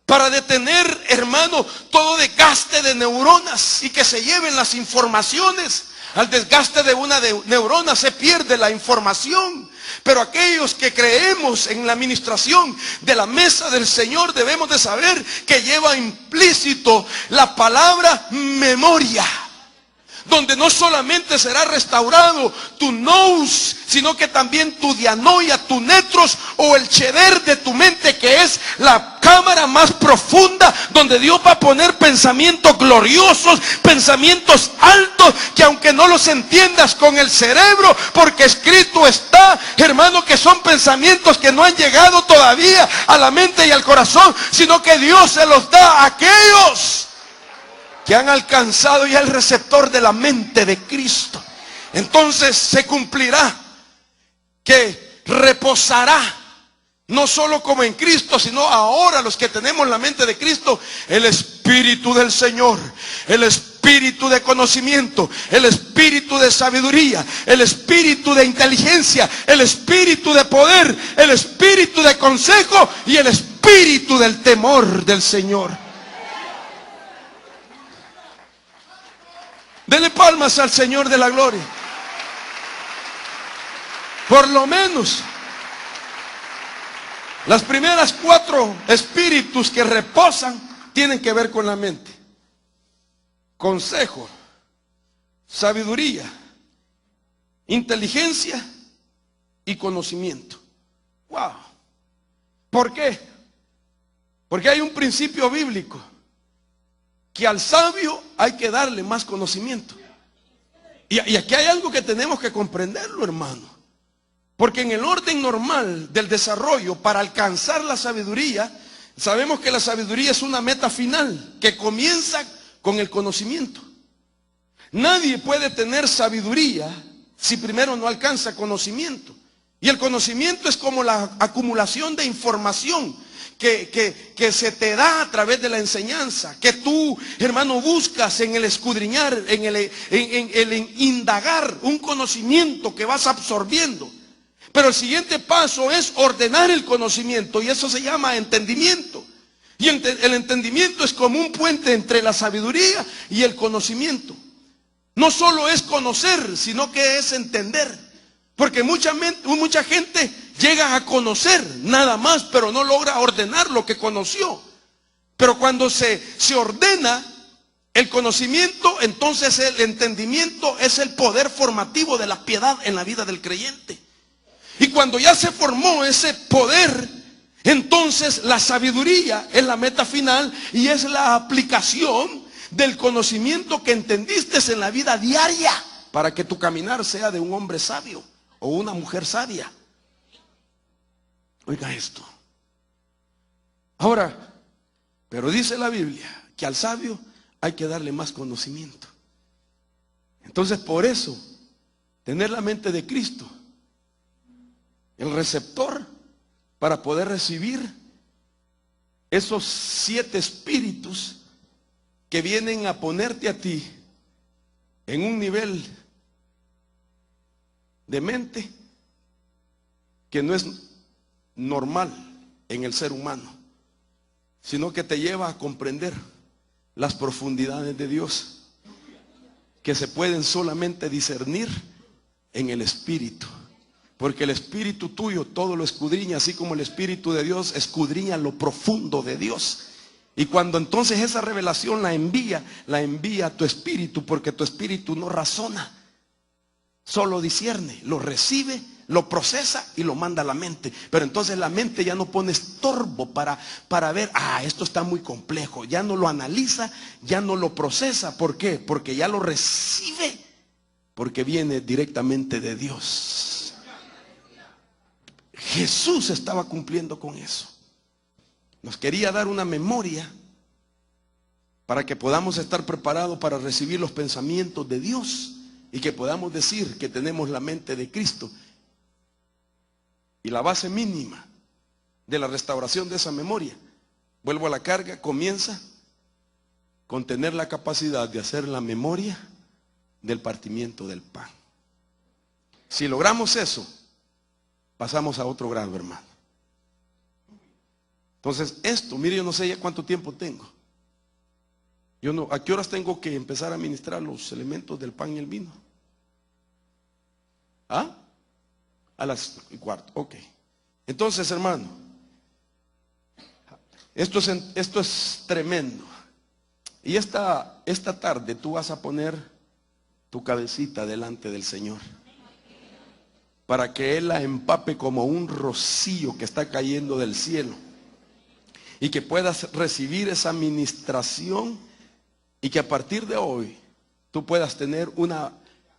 para detener, hermano, todo desgaste de neuronas y que se lleven las informaciones. Al desgaste de una neurona se pierde la información. Pero aquellos que creemos en la administración de la mesa del Señor debemos de saber que lleva implícito la palabra memoria, donde no solamente será restaurado tu nous, sino que también tu dianoia, tu netros, o el cheder de tu mente, que es la cámara más profunda, donde Dios va a poner pensamientos gloriosos, pensamientos altos, que aunque no los entiendas con el cerebro, porque escrito está, hermano, que son pensamientos que no han llegado todavía a la mente y al corazón, sino que Dios se los da a aquellos que han alcanzado ya el receptor de la mente de Cristo. Entonces se cumplirá que reposará, no solo como en Cristo, sino ahora los que tenemos la mente de Cristo, el Espíritu del Señor, el Espíritu de conocimiento, el Espíritu de sabiduría, el Espíritu de inteligencia, el Espíritu de poder, el Espíritu de consejo y el Espíritu del temor del Señor. Dele palmas al Señor de la gloria. Por lo menos las primeras 4 espíritus que reposan tienen que ver con la mente: consejo, sabiduría, inteligencia y conocimiento. Wow. ¿Por qué? Porque hay un principio bíblico, que al sabio hay que darle más conocimiento. Y aquí hay algo que tenemos que comprenderlo, hermano. Porque en el orden normal del desarrollo, para alcanzar la sabiduría, sabemos que la sabiduría es una meta final que comienza con el conocimiento. Nadie puede tener sabiduría si primero no alcanza conocimiento. Y el conocimiento es como la acumulación de información que se te da a través de la enseñanza, que tú, hermano, buscas en el escudriñar, en el indagar un conocimiento que vas absorbiendo. Pero el siguiente paso es ordenar el conocimiento, y eso se llama entendimiento. Y el entendimiento es como un puente entre la sabiduría y el conocimiento. No solo es conocer, sino que es entender. Porque mucha gente llega a conocer nada más, pero no logra ordenar lo que conoció. Pero cuando se ordena el conocimiento, entonces el entendimiento es el poder formativo de la piedad en la vida del creyente. Y cuando ya se formó ese poder, entonces la sabiduría es la meta final y es la aplicación del conocimiento que entendiste en la vida diaria para que tu caminar sea de un hombre sabio o una mujer sabia. Oiga esto. Ahora, pero dice la Biblia que al sabio hay que darle más conocimiento. Entonces, por eso, tener la mente de Cristo, el receptor para poder recibir esos 7 espíritus que vienen a ponerte a ti en un nivel de mente que no es normal en el ser humano, sino que te lleva a comprender las profundidades de Dios, que se pueden solamente discernir en el Espíritu. Porque el Espíritu tuyo todo lo escudriña, así como el Espíritu de Dios escudriña lo profundo de Dios. Y cuando entonces esa revelación la envía a tu espíritu, porque tu espíritu no razona, solo discierne, lo recibe, lo procesa y lo manda a la mente. Pero entonces la mente ya no pone estorbo para ver, esto está muy complejo. Ya no lo analiza, ya no lo procesa. ¿Por qué? Porque ya lo recibe, porque viene directamente de Dios. Jesús estaba cumpliendo con eso. Nos quería dar una memoria para que podamos estar preparados para recibir los pensamientos de Dios y que podamos decir que tenemos la mente de Cristo. Y la base mínima de la restauración de esa memoria, vuelvo a la carga, comienza con tener la capacidad de hacer la memoria del partimiento del pan. Si logramos eso, pasamos a otro grado, hermano. Entonces esto, mire, yo no sé ya cuánto tiempo tengo. ¿A qué horas tengo que empezar a ministrar los elementos del pan y el vino? A las 4:15. Ok. Entonces, hermano, esto es tremendo. Y esta tarde tú vas a poner tu cabecita delante del Señor, para que Él la empape como un rocío que está cayendo del cielo, y que puedas recibir esa ministración, y que a partir de hoy tú puedas tener una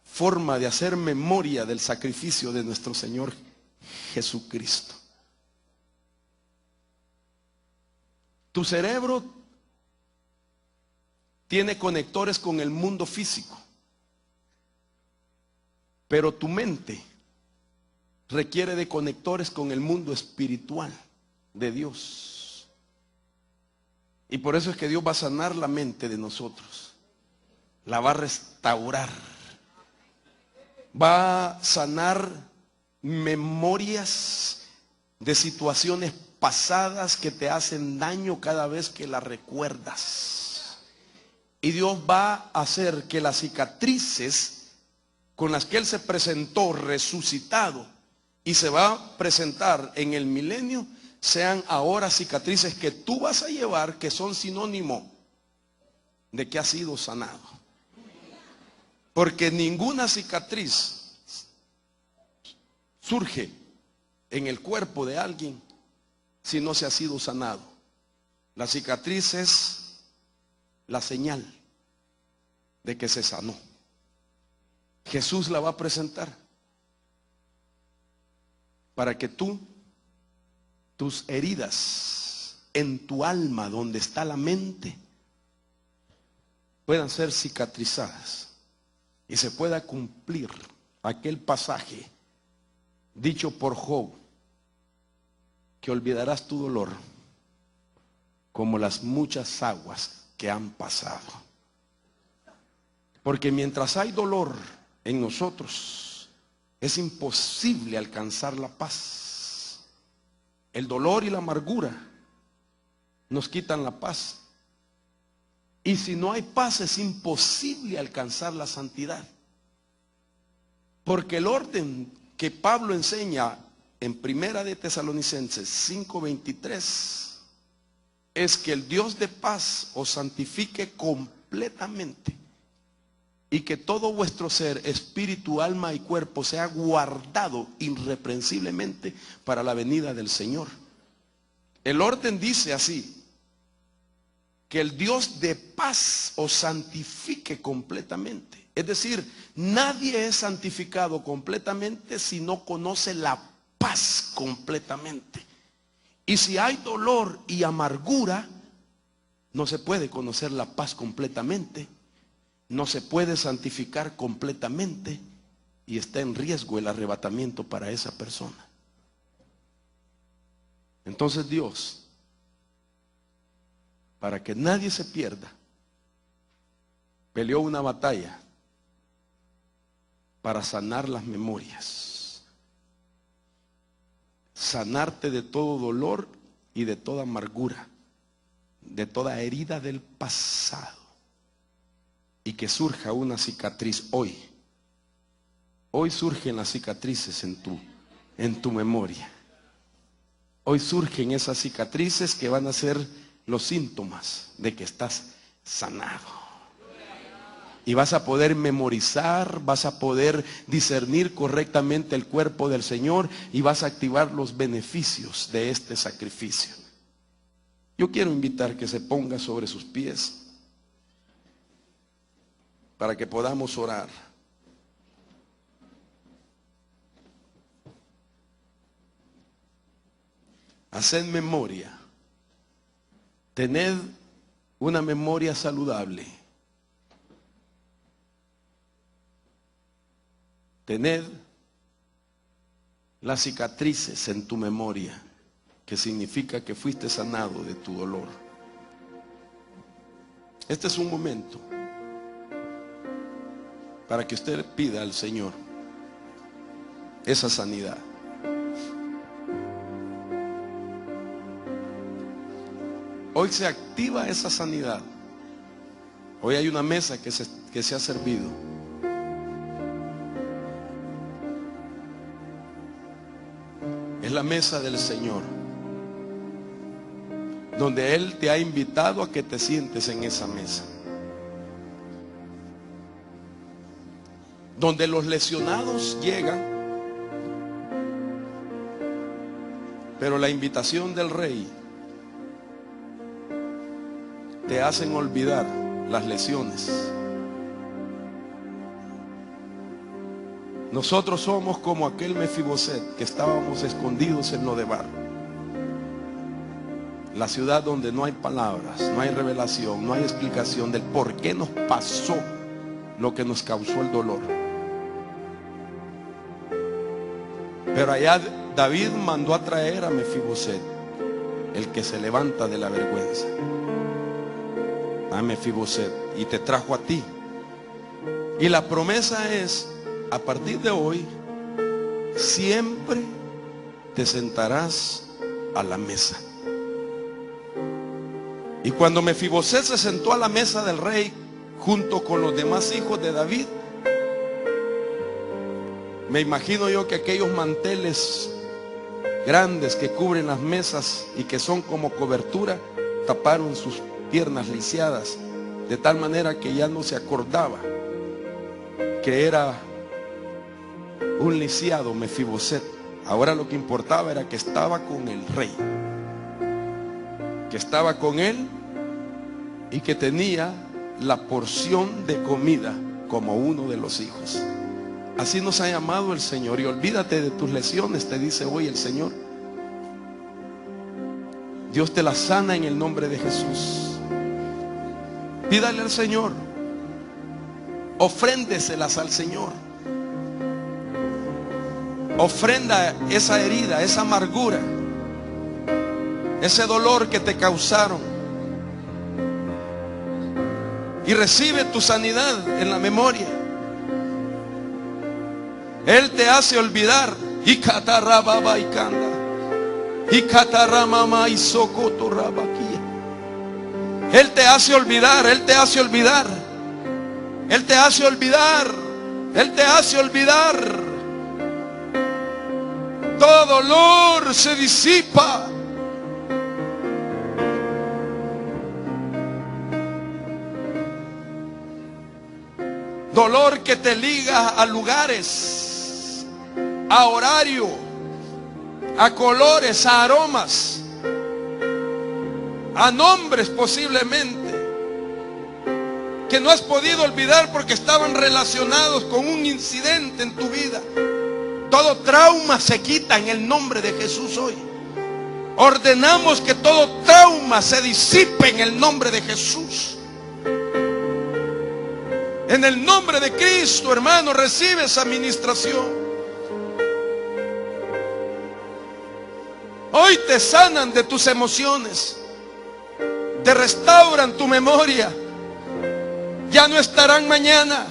forma de hacer memoria del sacrificio de nuestro Señor Jesucristo. Tu cerebro tiene conectores con el mundo físico, pero tu mente requiere de conectores con el mundo espiritual de Dios. Y por eso es que Dios va a sanar la mente de nosotros, la va a restaurar, va a sanar memorias de situaciones pasadas que te hacen daño cada vez que las recuerdas. Y Dios va a hacer que las cicatrices con las que Él se presentó resucitado y se va a presentar en el milenio sean ahora cicatrices que tú vas a llevar, que son sinónimo de que has sido sanado. Porque ninguna cicatriz surge en el cuerpo de alguien si no se ha sido sanado. La cicatriz es la señal de que se sanó. Jesús la va a presentar para que tus heridas en tu alma, donde está la mente, puedan ser cicatrizadas y se pueda cumplir aquel pasaje dicho por Job, que olvidarás tu dolor como las muchas aguas que han pasado. Porque mientras hay dolor en nosotros, es imposible alcanzar la paz. El dolor y la amargura nos quitan la paz. Y si no hay paz, es imposible alcanzar la santidad. Porque el orden que Pablo enseña en Primera de Tesalonicenses 5:23 es que el Dios de paz os santifique completamente y que todo vuestro ser, espíritu, alma y cuerpo sea guardado irreprensiblemente para la venida del Señor. El orden dice así: que el Dios de paz os santifique completamente. Es decir, nadie es santificado completamente si no conoce la paz completamente. Y si hay dolor y amargura, no se puede conocer la paz completamente, no se puede santificar completamente y está en riesgo el arrebatamiento para esa persona. Entonces Dios, para que nadie se pierda, peleó una batalla para sanar las memorias, sanarte de todo dolor y de toda amargura, de toda herida del pasado, y que surja una cicatriz hoy. Hoy surgen las cicatrices en tu memoria. Hoy surgen esas cicatrices que van a ser los síntomas de que estás sanado. Y vas a poder memorizar, vas a poder discernir correctamente el cuerpo del Señor y vas a activar los beneficios de este sacrificio. Yo quiero invitar que se ponga sobre sus pies para que podamos orar. Haced memoria. Tened una memoria saludable. Tened las cicatrices en tu memoria, que significa que fuiste sanado de tu dolor. Este es un momento para que usted pida al Señor esa sanidad. Hoy se activa esa sanidad. Hoy hay una mesa que se ha servido. Es la mesa del Señor, donde Él te ha invitado a que te sientes en esa mesa, donde los lesionados llegan, pero la invitación del Rey te hacen olvidar las lesiones. Nosotros somos como aquel Mefiboset que estábamos escondidos en Lodebar, la ciudad donde no hay palabras, no hay revelación, no hay explicación del por qué nos pasó lo que nos causó el dolor. Pero allá David mandó a traer a Mefiboset, el que se levanta de la vergüenza. A Mefiboset, y te trajo a ti. Y la promesa es: a partir de hoy siempre te sentarás a la mesa. Y cuando Mefiboset se sentó a la mesa del rey junto con los demás hijos de David, me imagino yo que aquellos manteles grandes que cubren las mesas y que son como cobertura, taparon sus piernas lisiadas, de tal manera que ya no se acordaba que era un lisiado Mefiboset. Ahora lo que importaba era que estaba con el rey, que estaba con él y que tenía la porción de comida como uno de los hijos. Así nos ha llamado el Señor. Y olvídate de tus lesiones, te dice hoy el Señor. Dios te las sana en el nombre de Jesús. Pídale al Señor, ofréndeselas al Señor. Ofrenda esa herida, esa amargura, ese dolor que te causaron, y recibe tu sanidad en la memoria. Él te hace olvidar. Y catarrababa y canda, y catarramama y socotorrabaquía. Él te hace olvidar, Él te hace olvidar, Él te hace olvidar, Él te hace olvidar. Todo dolor se disipa. Dolor que te liga a lugares, a horario, a colores, a aromas, a nombres posiblemente, que no has podido olvidar porque estaban relacionados con un incidente en tu vida. Todo trauma se quita en el nombre de Jesús hoy. Ordenamos que todo trauma se disipe en el nombre de Jesús. En el nombre de Cristo, hermano, recibe esa administración. Hoy te sanan de tus emociones, te restauran tu memoria. Ya no estarán mañana.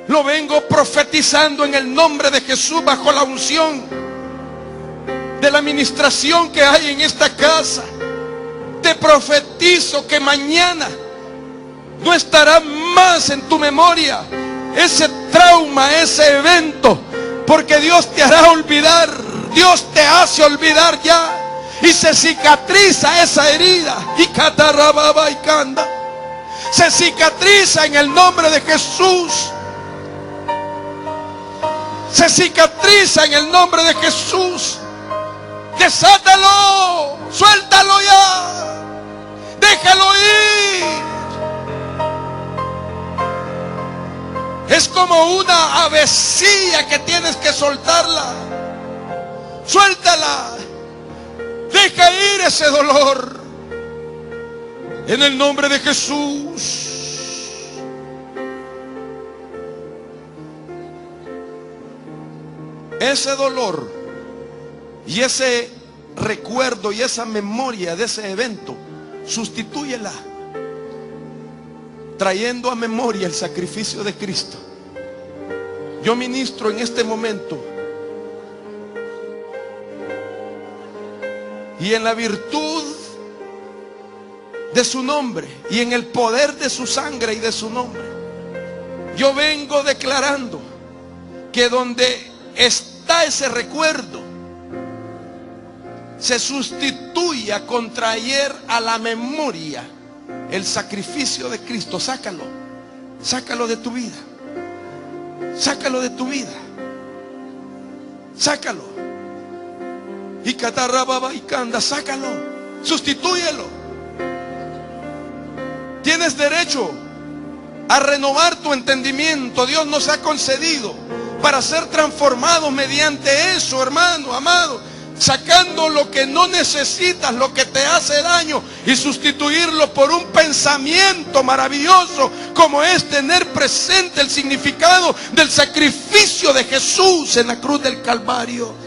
Lo vengo profetizando en el nombre de Jesús, bajo la unción de la administración que hay en esta casa. Te profetizo que mañana no estará más en tu memoria ese trauma, ese evento, porque Dios te hará olvidar. Dios te hace olvidar ya, y se cicatriza esa herida. Y catarrababa y canda, se cicatriza en el nombre de Jesús. Se cicatriza en el nombre de Jesús. Desátalo, suéltalo ya, déjalo ir. Es como una avecilla que tienes que soltarla. Suéltala, deja ir ese dolor en el nombre de Jesús. Ese dolor y ese recuerdo y esa memoria de ese evento, sustitúyela trayendo a memoria el sacrificio de Cristo. Yo ministro en este momento, y en la virtud de su nombre y en el poder de su sangre y de su nombre, yo vengo declarando que donde está ese recuerdo, se sustituya con traer a la memoria el sacrificio de Cristo. Sácalo, sácalo de tu vida, sácalo de tu vida, sácalo. Y catarrababa y canda, sácalo, sustitúyelo. Tienes derecho a renovar tu entendimiento. Dios nos ha concedido para ser transformados mediante eso, hermano, amado, sacando lo que no necesitas, lo que te hace daño, y sustituirlo por un pensamiento maravilloso, como es tener presente el significado del sacrificio de Jesús en la cruz del Calvario.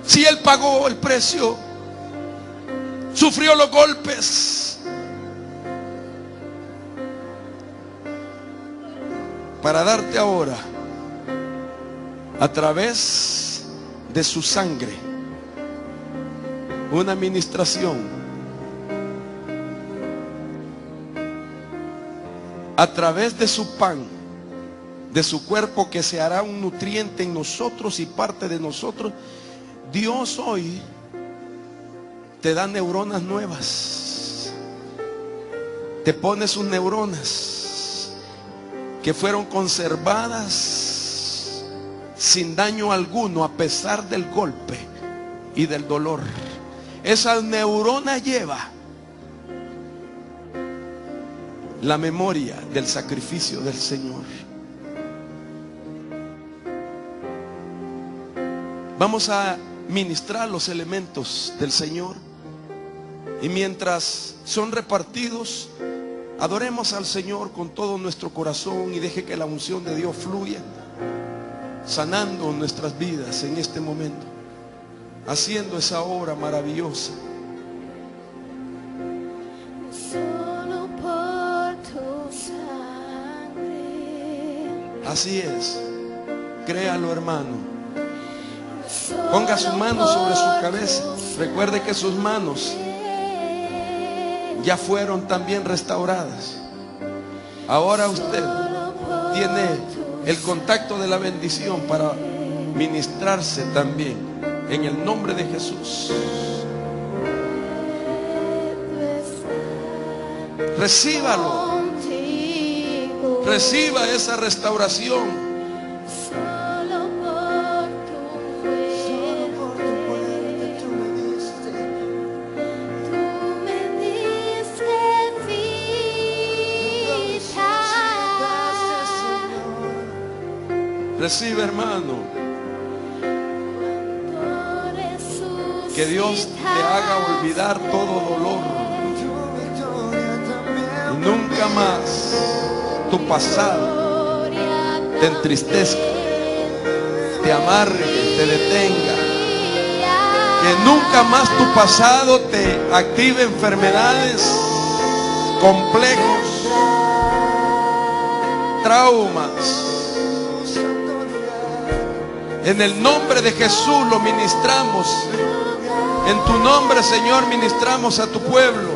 Si Él pagó el precio, sufrió los golpes para darte ahora, a través de su sangre, una administración, a través de su pan, de su cuerpo, que se hará un nutriente en nosotros y parte de nosotros. Dios hoy te da neuronas nuevas, te pone sus neuronas que fueron conservadas sin daño alguno a pesar del golpe y del dolor. Esa neurona lleva la memoria del sacrificio del Señor. Vamos a ministrar los elementos del Señor, y mientras son repartidos, adoremos al Señor con todo nuestro corazón y deje que la unción de Dios fluya, sanando nuestras vidas en este momento, haciendo esa obra maravillosa.
Solo por tu sangre.
Así es, créalo, hermano. Ponga sus manos sobre su cabeza. Recuerde que sus manos ya fueron también restauradas. Ahora usted tiene el contacto de la bendición para ministrarse también en el nombre de Jesús. Recíbalo. Reciba esa restauración. Recibe, hermano. Que Dios te haga olvidar todo dolor. Y nunca más tu pasado te entristezca, te amargue, te detenga. Que nunca más tu pasado te active enfermedades, complejos, traumas. En el nombre de Jesús lo ministramos. En tu nombre, Señor, ministramos a tu pueblo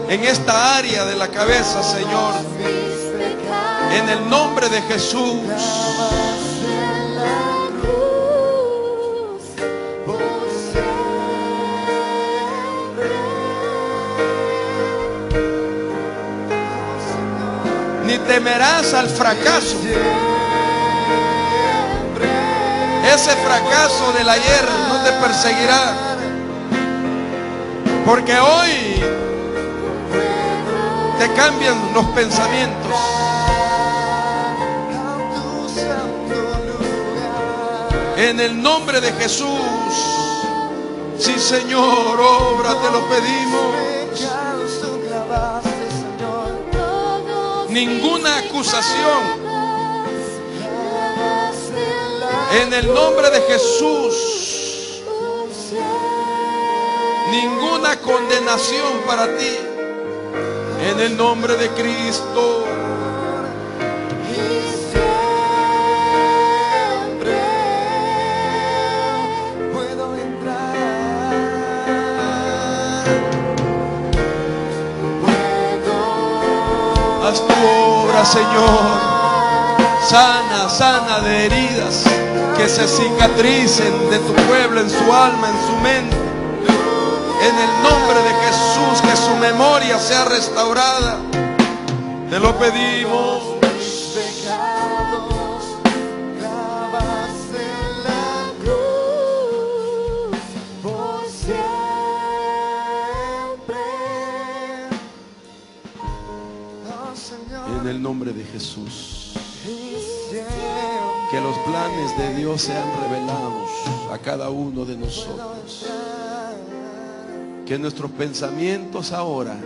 en esta área de la cabeza, Señor. En el nombre de Jesús. Ni temerás al fracaso. Ese fracaso del ayer no te perseguirá, porque hoy te cambian los pensamientos. En el nombre de Jesús. Sí, Señor, obra, te lo pedimos. Ninguna acusación. En el nombre de Jesús, ninguna condenación para ti. En el nombre de Cristo. Puedo entrar. Haz tu obra, Señor. Sana, sana de heridas que se cicatricen de tu pueblo, en su alma, en su mente. En el nombre de Jesús, que su memoria sea restaurada. Te lo pedimos. En el nombre de Jesús. Que los planes de Dios sean revelados a cada uno de nosotros. Que nuestros pensamientos ahora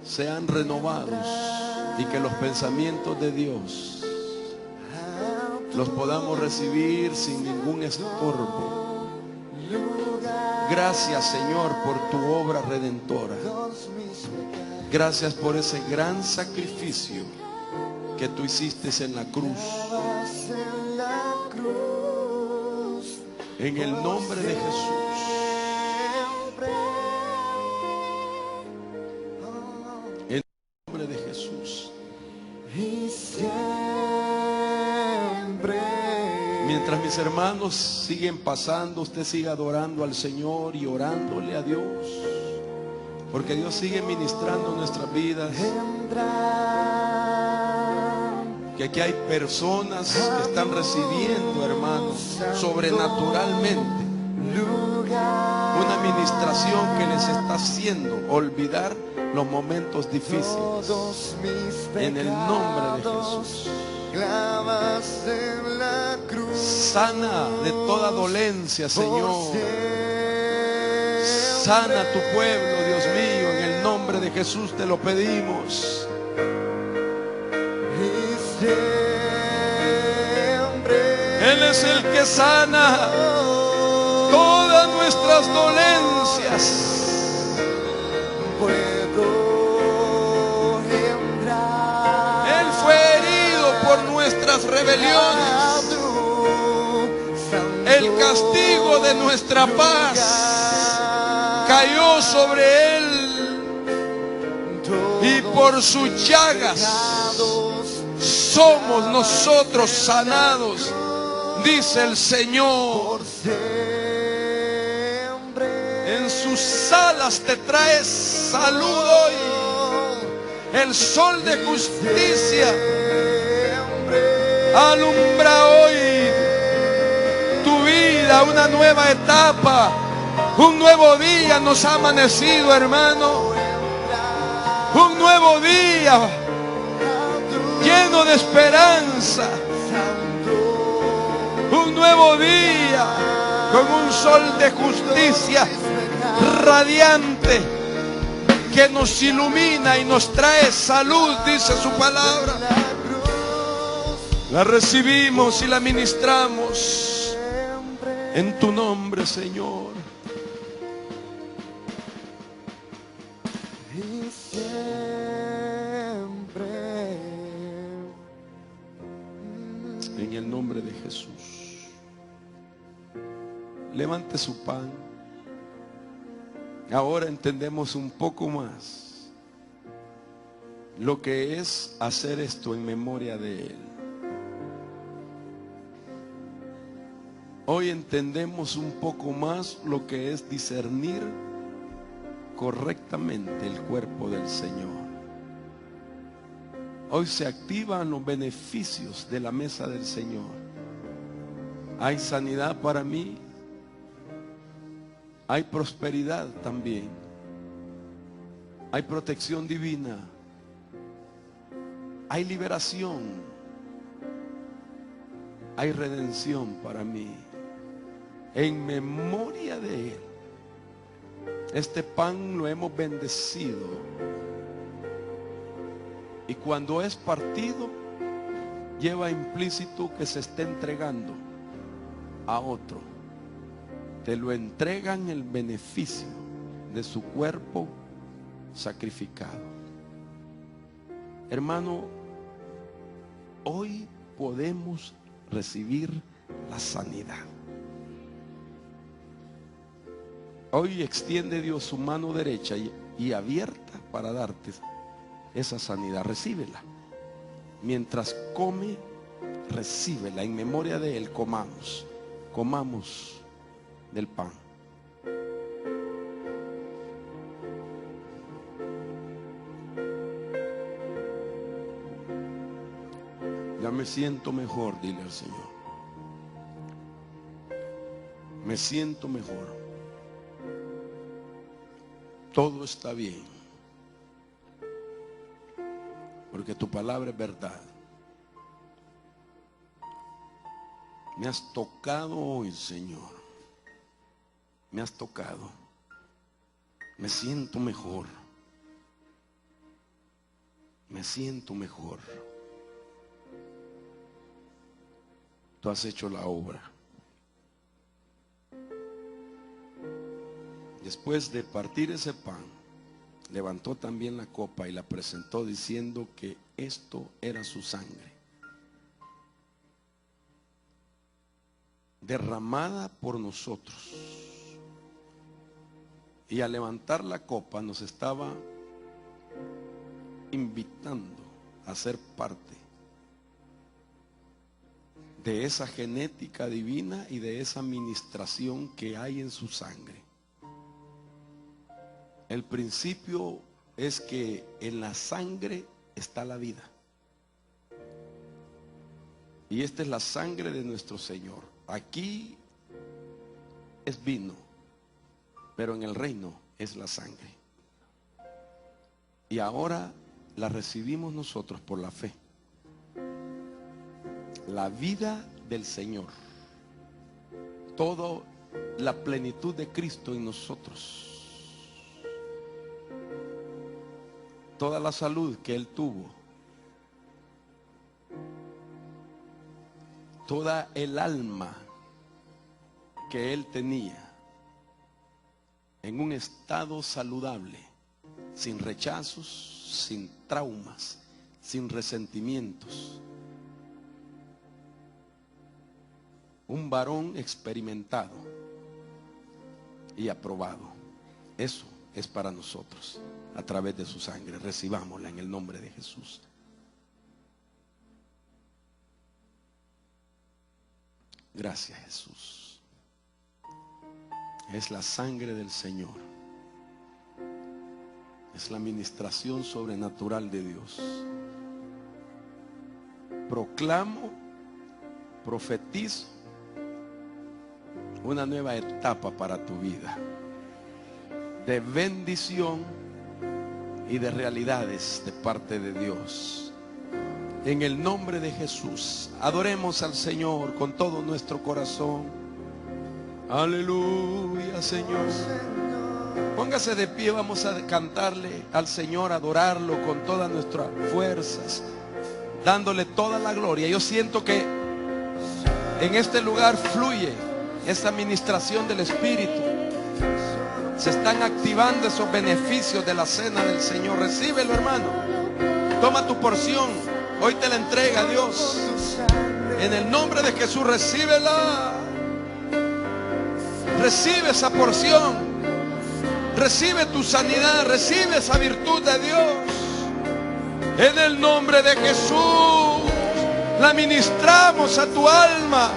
sean renovados y que los pensamientos de Dios los podamos recibir sin ningún estorbo. Gracias, Señor, por tu obra redentora. Gracias por ese gran sacrificio que tú hiciste en la cruz. En el nombre de Jesús. En el nombre de Jesús. Mientras mis hermanos siguen pasando, usted sigue adorando al Señor y orándole a Dios, porque Dios sigue ministrando nuestras vidas. Que aquí hay personas que están recibiendo, hermanos, sobrenaturalmente una ministración que les está haciendo olvidar los momentos difíciles. En el nombre de Jesús. Sana de toda dolencia, Señor. Sana a tu pueblo, Dios mío. En el nombre de Jesús te lo pedimos. Él es el que sana todas nuestras dolencias. Él fue herido por nuestras rebeliones. El castigo de nuestra paz cayó sobre él, y por sus llagas somos nosotros sanados, dice el Señor. En sus alas te traes salud hoy. El sol de justicia alumbra hoy tu vida, una nueva etapa, un nuevo día nos ha amanecido, hermano. Un nuevo día lleno de esperanza. Un nuevo día con un sol de justicia radiante que nos ilumina y nos trae salud, dice su palabra. La recibimos y la ministramos en tu nombre, Señor. En el nombre de Jesús. Levante su pan. Ahora entendemos un poco más lo que es hacer esto en memoria de Él. Hoy entendemos un poco más lo que es discernir correctamente el cuerpo del Señor. Hoy se activan los beneficios de la mesa del Señor. Hay sanidad para mí. Hay prosperidad también. Hay protección divina. Hay liberación. Hay redención para mí. En memoria de Él. Este pan lo hemos bendecido. Y cuando es partido, lleva implícito que se está entregando a otro. Te lo entregan el beneficio de su cuerpo sacrificado. Hermano, hoy podemos recibir la sanidad. Hoy extiende Dios su mano derecha y abierta para darte esa sanidad. Recíbela. Mientras come, recíbela. En memoria de Él, comamos. Comamos del pan. Ya me siento mejor, dile al Señor. Me siento mejor. Todo está bien. Porque tu palabra es verdad. Me has tocado hoy, Señor. Me has tocado. Me siento mejor. Me siento mejor. tú has hecho la obra. Después de partir ese pan, levantó también la copa y la presentó diciendo que esto era su sangre, derramada por nosotros. Y al levantar la copa nos estaba invitando a ser parte de esa genética divina y de esa ministración que hay en su sangre. El principio es que en la sangre está la vida. Y esta es la sangre de nuestro Señor. Aquí es vino, pero en el reino es la sangre. Y ahora la recibimos nosotros por la fe. La vida del Señor, toda la plenitud de Cristo en nosotros, toda la salud que Él tuvo, toda el alma que Él tenía en un estado saludable, sin rechazos, sin traumas, sin resentimientos. Un varón experimentado y aprobado. Eso es para nosotros a través de su sangre. Recibámosla en el nombre de Jesús. Gracias, Jesús. Es la sangre del Señor. Es la ministración sobrenatural de Dios. Proclamo, profetizo una nueva etapa para tu vida, de bendición y de realidades de parte de Dios. En el nombre de Jesús, adoremos al Señor con todo nuestro corazón. Aleluya, Señor. Póngase de pie, vamos a cantarle al Señor, adorarlo con todas nuestras fuerzas, dándole toda la gloria. Yo siento que en este lugar fluye esta administración del Espíritu. Se están activando esos beneficios de la cena del Señor. Recíbelo, hermano. Toma tu porción. Hoy te la entrega Dios. En el nombre de Jesús, recíbela. Recibe esa porción. Recibe tu sanidad. Recibe esa virtud de Dios. En el nombre de Jesús, la ministramos a tu alma,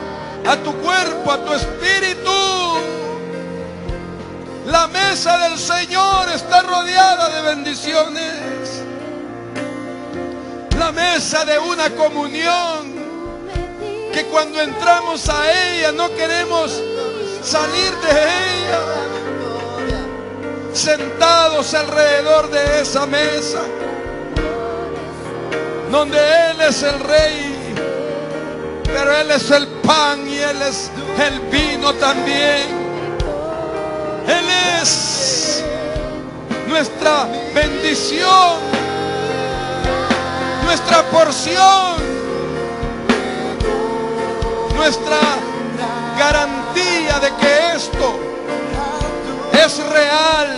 a tu cuerpo, a tu espíritu. La mesa del Señor está rodeada de bendiciones. La mesa de una comunión que cuando entramos a ella no queremos salir de ella. Sentados alrededor de esa mesa, donde Él es el Rey, pero Él es el pan y Él es el vino también. Él es nuestra bendición, nuestra porción, nuestra garantía de que esto es real.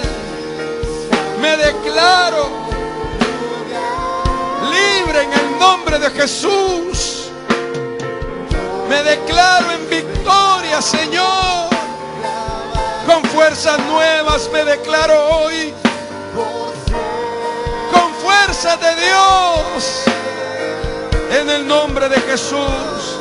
Me declaro libre en el nombre de Jesús. Me declaro en victoria, Señor. Con fuerzas nuevas me declaro hoy. Con fuerzas de Dios. En el nombre de Jesús.